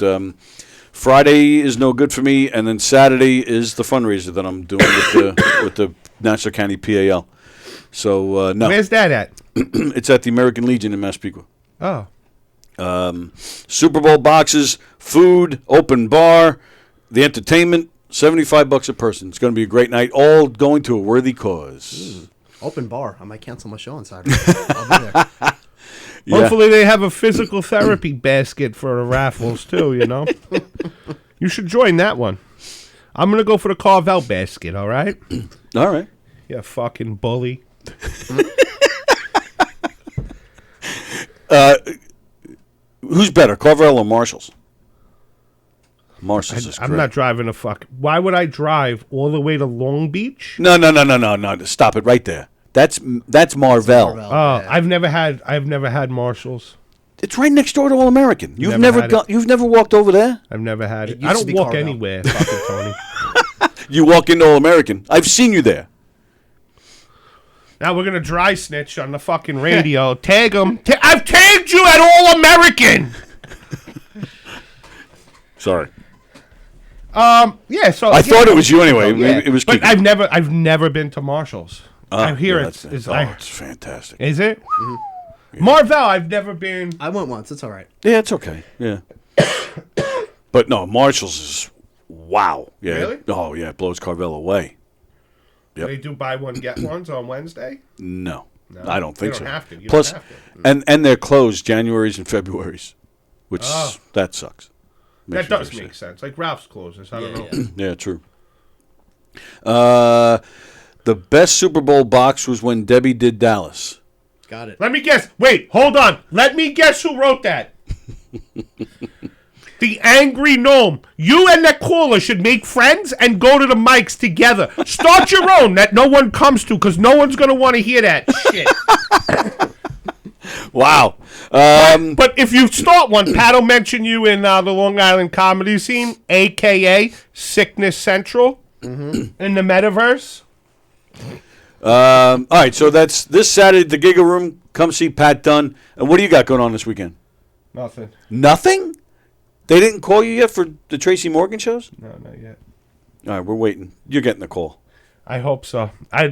Friday is no good for me, and then Saturday is the fundraiser that I'm doing with the Nassau County PAL. So, no. Where's that at? It's at the American Legion in Massapequa. Oh. Super Bowl boxes, food, open bar, the entertainment, $75 a person. It's going to be a great night, all going to a worthy cause. Open bar. I might cancel my show on Saturday. I'll be there. Yeah. Hopefully they have a physical therapy basket for the raffles too, you know? You should join that one. I'm going to go for the Carvel basket, all right? All right. Yeah, fucking bully. Who's better, Carvel or Marshall's? Marshall's is great. I'm not driving a fuck. Why would I drive all the way to Long Beach? No. Stop it right there. That's Marvell. Oh, I've never had Marshalls. It's right next door to All American. You've Never never had gone. You've never walked over there. I've never had it. It used I to don't be walk Carvel. anywhere, fucking Tony. You walk into All American. I've seen you there. Now we're gonna dry snitch on the fucking radio. Tag him. I've tagged you at All American. Sorry. Yeah. So I thought it was you anyway. Yeah. It was. But Kiki. I've never been to Marshalls. I hear it's fantastic. Is it? Mm-hmm. Marvell, I've never been. I went once. It's all right. Yeah, it's okay. Yeah. But no, Marshall's is wow. Yeah. Really? Oh yeah, it blows Carvel away. Yep. They do buy one get ones on Wednesday. No, I don't think you so. don't have to. You Plus, don't have to. and they're closed Januaries and Februaries, which that sucks. Makes That me does very make sad. sense. Like Ralph's closes. I don't know. Yeah, true. The best Super Bowl box was when Debbie did Dallas. Got it. Let me guess. Wait, hold on. Let me guess who wrote that. The Angry Gnome. You and that caller should make friends and go to the mics together. Start your own that no one comes to because no one's going to want to hear that shit. Wow. But if you start one, Pat will mention you in the Long Island comedy scene, a.k.a. Sickness Central in the metaverse. All right, so that's this Saturday at the Giga Room. Come see Pat Dunn. And what do you got going on this weekend? Nothing. Nothing? They didn't call you yet for the Tracy Morgan shows? No, not yet. All right, we're waiting. You're getting the call. I hope so. I'll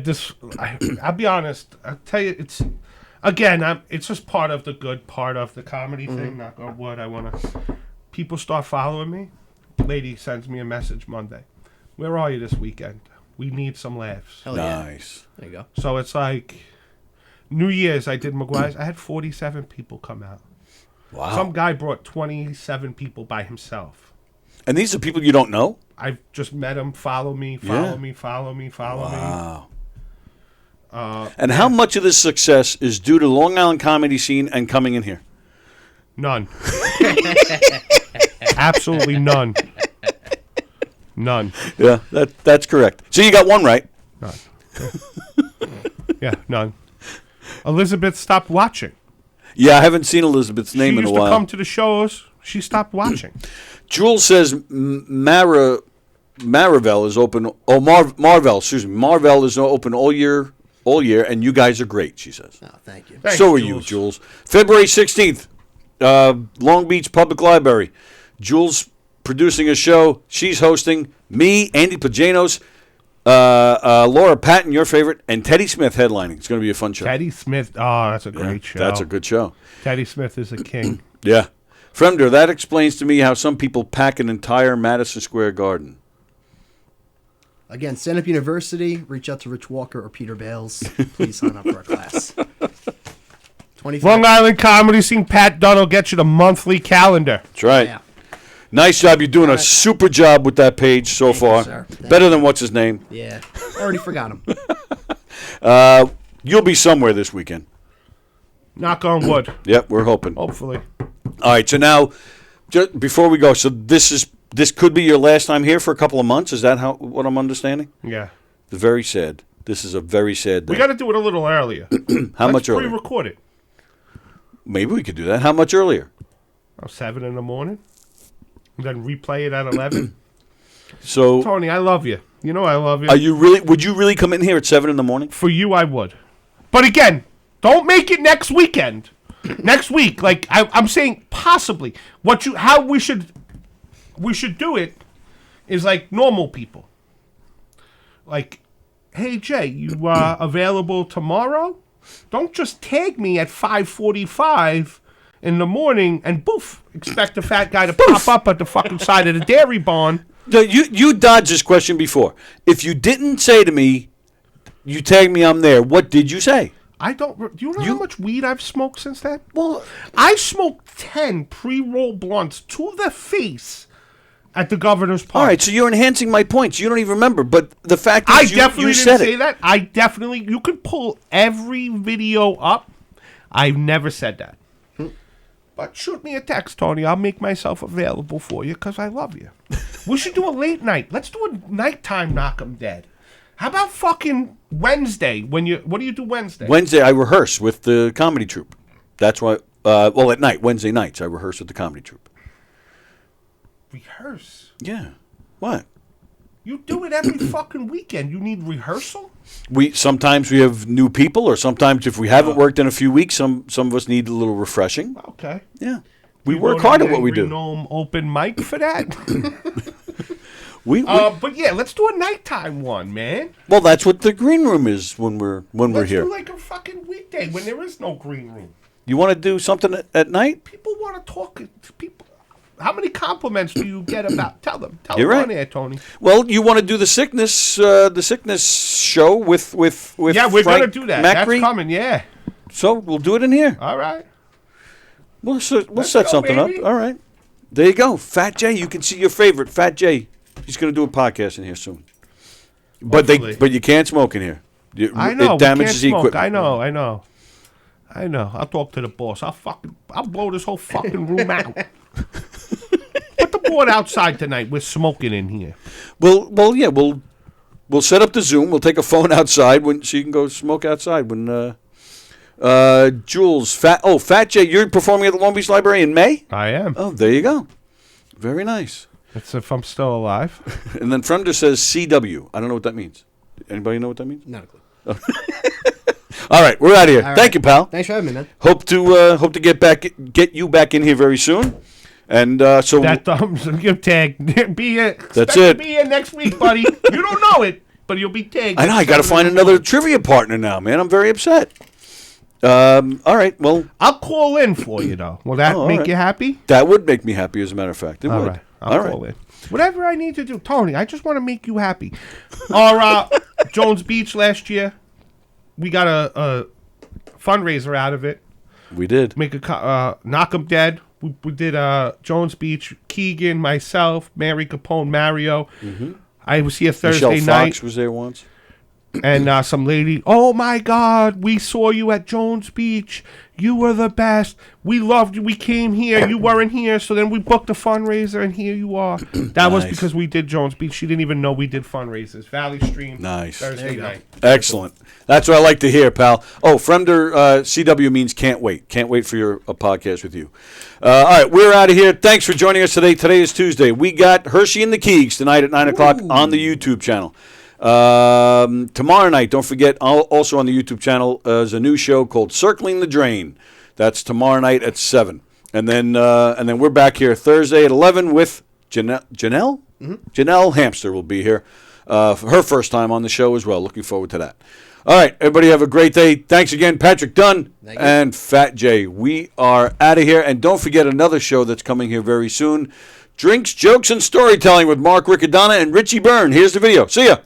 be honest. I'll tell you, it's just part of the good part of the comedy thing. Knock on wood. People start following me. Lady sends me a message Monday. Where are you this weekend? We need some laughs. Hell yeah. Nice. There you go. So it's like New Year's. I did McGuire's. I had 47 people come out. Wow. Some guy brought 27 people by himself. And these are people you don't know? I've just met him. Follow me. Wow. And how much of this success is due to Long Island comedy scene and coming in here? None. Absolutely none. None. Yeah, that's correct. So you got one right. None. Yeah, none. Elizabeth stopped watching. Yeah, I haven't seen Elizabeth's name She in a used while. to come to the shows. She stopped watching. Jules says Marvel is open. Oh, Marvel. Excuse me. Marvel is open all year, and you guys are great. She says. Oh, thank you. Thanks, So are Jules. you, Jules. February 16th, Long Beach Public Library. Jules producing a show. She's hosting. Me, Andy Pajanos, Laura Patton, your favorite, and Teddy Smith headlining. It's going to be a fun show. Teddy Smith. Oh, that's a great show. That's a good show. Teddy Smith is a king. Yeah. Fremder, that explains to me how some people pack an entire Madison Square Garden. Again, Stand Up University, reach out to Rich Walker or Peter Bales. Please sign up for our class. 25. Long Island Comedy Scene, Pat Dunn will get you the monthly calendar. That's right. Yeah. Nice job. You're doing a super job with that page so far. you, sir. Better than what's his name. Yeah. I already forgot him. You'll be somewhere this weekend. Knock on wood. Yep, we're hoping. Hopefully. All right, so now, just before we go, so this could be your last time here for a couple of months. Is that what I'm understanding? Yeah. It's very sad. This is a very sad day. We got to do it a little earlier. How much earlier? Pre-record it. Maybe we could do that. How much earlier? 7 in the morning. And then replay it at 11. So, Tony, I love you. You know I love you. Would you really come in here at 7 in the morning? For you, I would. But again, don't make it next weekend. Next week, like I'm saying, possibly. How we should do it is like normal people. Like, hey Jay, you available tomorrow? Don't just tag me at 5:45 in the morning and boof, expect the fat guy to pop up at the fucking side of the dairy barn. You dodged this question before. If you didn't say to me, you tag me, I'm there. What did you say? I don't. Do you know how much weed I've smoked since then? Well, I smoked 10 pre-roll blunts to the face at the governor's party. All right, so you're enhancing my points. You don't even remember, but the fact is, I definitely you didn't said say it. that. I definitely. You can pull every video up. I've never said that. But shoot me a text, Tony. I'll make myself available for you because I love you. We should do a late night. Let's do a nighttime knock 'em dead. How about fucking Wednesday? What do you do Wednesday? Wednesday, I rehearse with the comedy troupe. That's why. At night, Wednesday nights, I rehearse with the comedy troupe. Rehearse? Yeah. What? You do it every fucking weekend. You need rehearsal? Sometimes we have new people, or sometimes if we haven't worked in a few weeks, some of us need a little refreshing. Okay. Yeah. We work hard at what we do. Gnome open mic for that? But yeah, let's do a nighttime one, man. Well, that's what the green room is when we're here. Let's do like a fucking weekday when there is no green room. You want to do something at night? People want to talk to people. How many compliments do you get about? Tell them. You're right. On air, Tony. Well, you want to do the sickness show with yeah, we're Frank gonna do that. Macri? That's coming. Yeah. So we'll do it in here. All right. We'll set go, something baby. up. All right. There you go. Fat Jay. You can see your favorite Fat Jay. He's going to do a podcast in here soon. But you can't smoke in here. I know. It damages the we can't smoke. equipment. I know. I'll talk to the boss. I'll blow this whole fucking room out. Put the board outside tonight. We're smoking in here. Well, yeah. We'll set up the Zoom. We'll take a phone outside so you can go smoke outside when. Jules, Fat Jay, you're performing at the Long Beach Library in May? I am. Oh, there you go. Very nice. That's if I'm still alive. And then Fremder says CW. I don't know what that means. Anybody know what that means? Not a clue. All right, we're out of here. All Thank right. you, pal. Thanks for having me, man. Hope to get you back in here very soon. And so that thumbs your tag. That's it. Be here next week, buddy. You don't know it, but you'll be tagged. I know. I got to find another trivia partner now, man. I'm very upset. All right. Well, I'll call in for you, though. Will that make you happy? That would make me happy, as a matter of fact. It would. Right. I'll call in. Whatever I need to do, Tony. I just want to make you happy. Our Jones Beach last year, we got a fundraiser out of it. We did. Make a knock 'em dead. We did Jones Beach. Keegan, myself, Mary Capone, Mario. Mm-hmm. I was here Thursday Michelle night. Fox was there once. And some lady, oh my God, we saw you at Jones Beach. You were the best. We loved you. We came here. You weren't here. So then we booked a fundraiser, and here you are. That was because we did Jones Beach. She didn't even know we did fundraisers. Valley Stream. Nice. Thursday night. Excellent. That's what I like to hear, pal. Oh, Fremder CW means can't wait. Can't wait for your podcast with you. All right, we're out of here. Thanks for joining us today. Today is Tuesday. We got Hershey and the Keegs tonight at 9 o'clock on the YouTube channel. Tomorrow night, don't forget, also on the YouTube channel, is a new show called Circling the Drain. That's tomorrow night at 7. And then we're back here Thursday at 11 with Janelle? Mm-hmm. Janelle Hamster will be here for her first time on the show as well. Looking forward to that. All right, everybody have a great day. Thanks again, Patrick Dunn and Fat Jay. We are out of here. And don't forget another show that's coming here very soon. Drinks, Jokes, and Storytelling with Mark Riccadonna and Richie Byrne. Here's the video. See ya.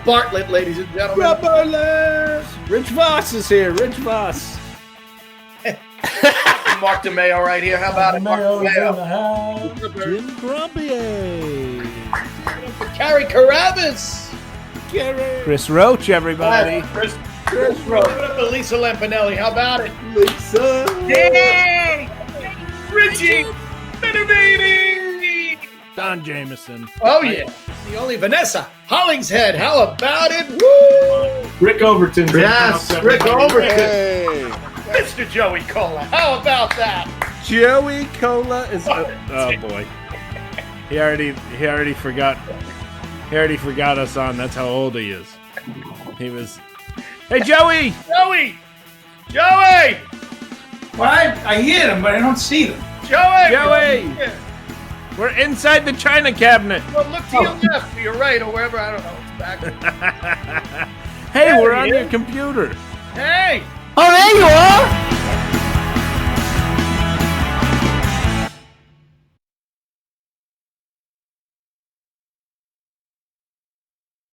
Bartlett, ladies and gentlemen. Rob Bartlett! Rich Voss is here. Rich Voss. Mark DeMeo right here. How about it, Mark DeMeo? Jim Grumpier. Carrie Carabas. Chris Roach, everybody. Chris Roach. What up to Lisa Lampanelli? How about it? Lisa. Hey! Richie! Better baby! Don Jameson. Oh, yeah. The only Vanessa Hollingshead. How about it? Woo! Rick Overton. Yes, Rick Overton. Hey. Mr. Joey Cola. How about that? Joey Cola is. Oh boy. He already forgot. He already forgot us on. That's how old he is. He was. Hey, Joey. Joey. Joey. Well, I hear them, but I don't see them. Joey. We're inside the china cabinet. Well, look to your left, to your right, or wherever. I don't know. It's back. Hey, we're on your computer. Hey. Oh, there you are.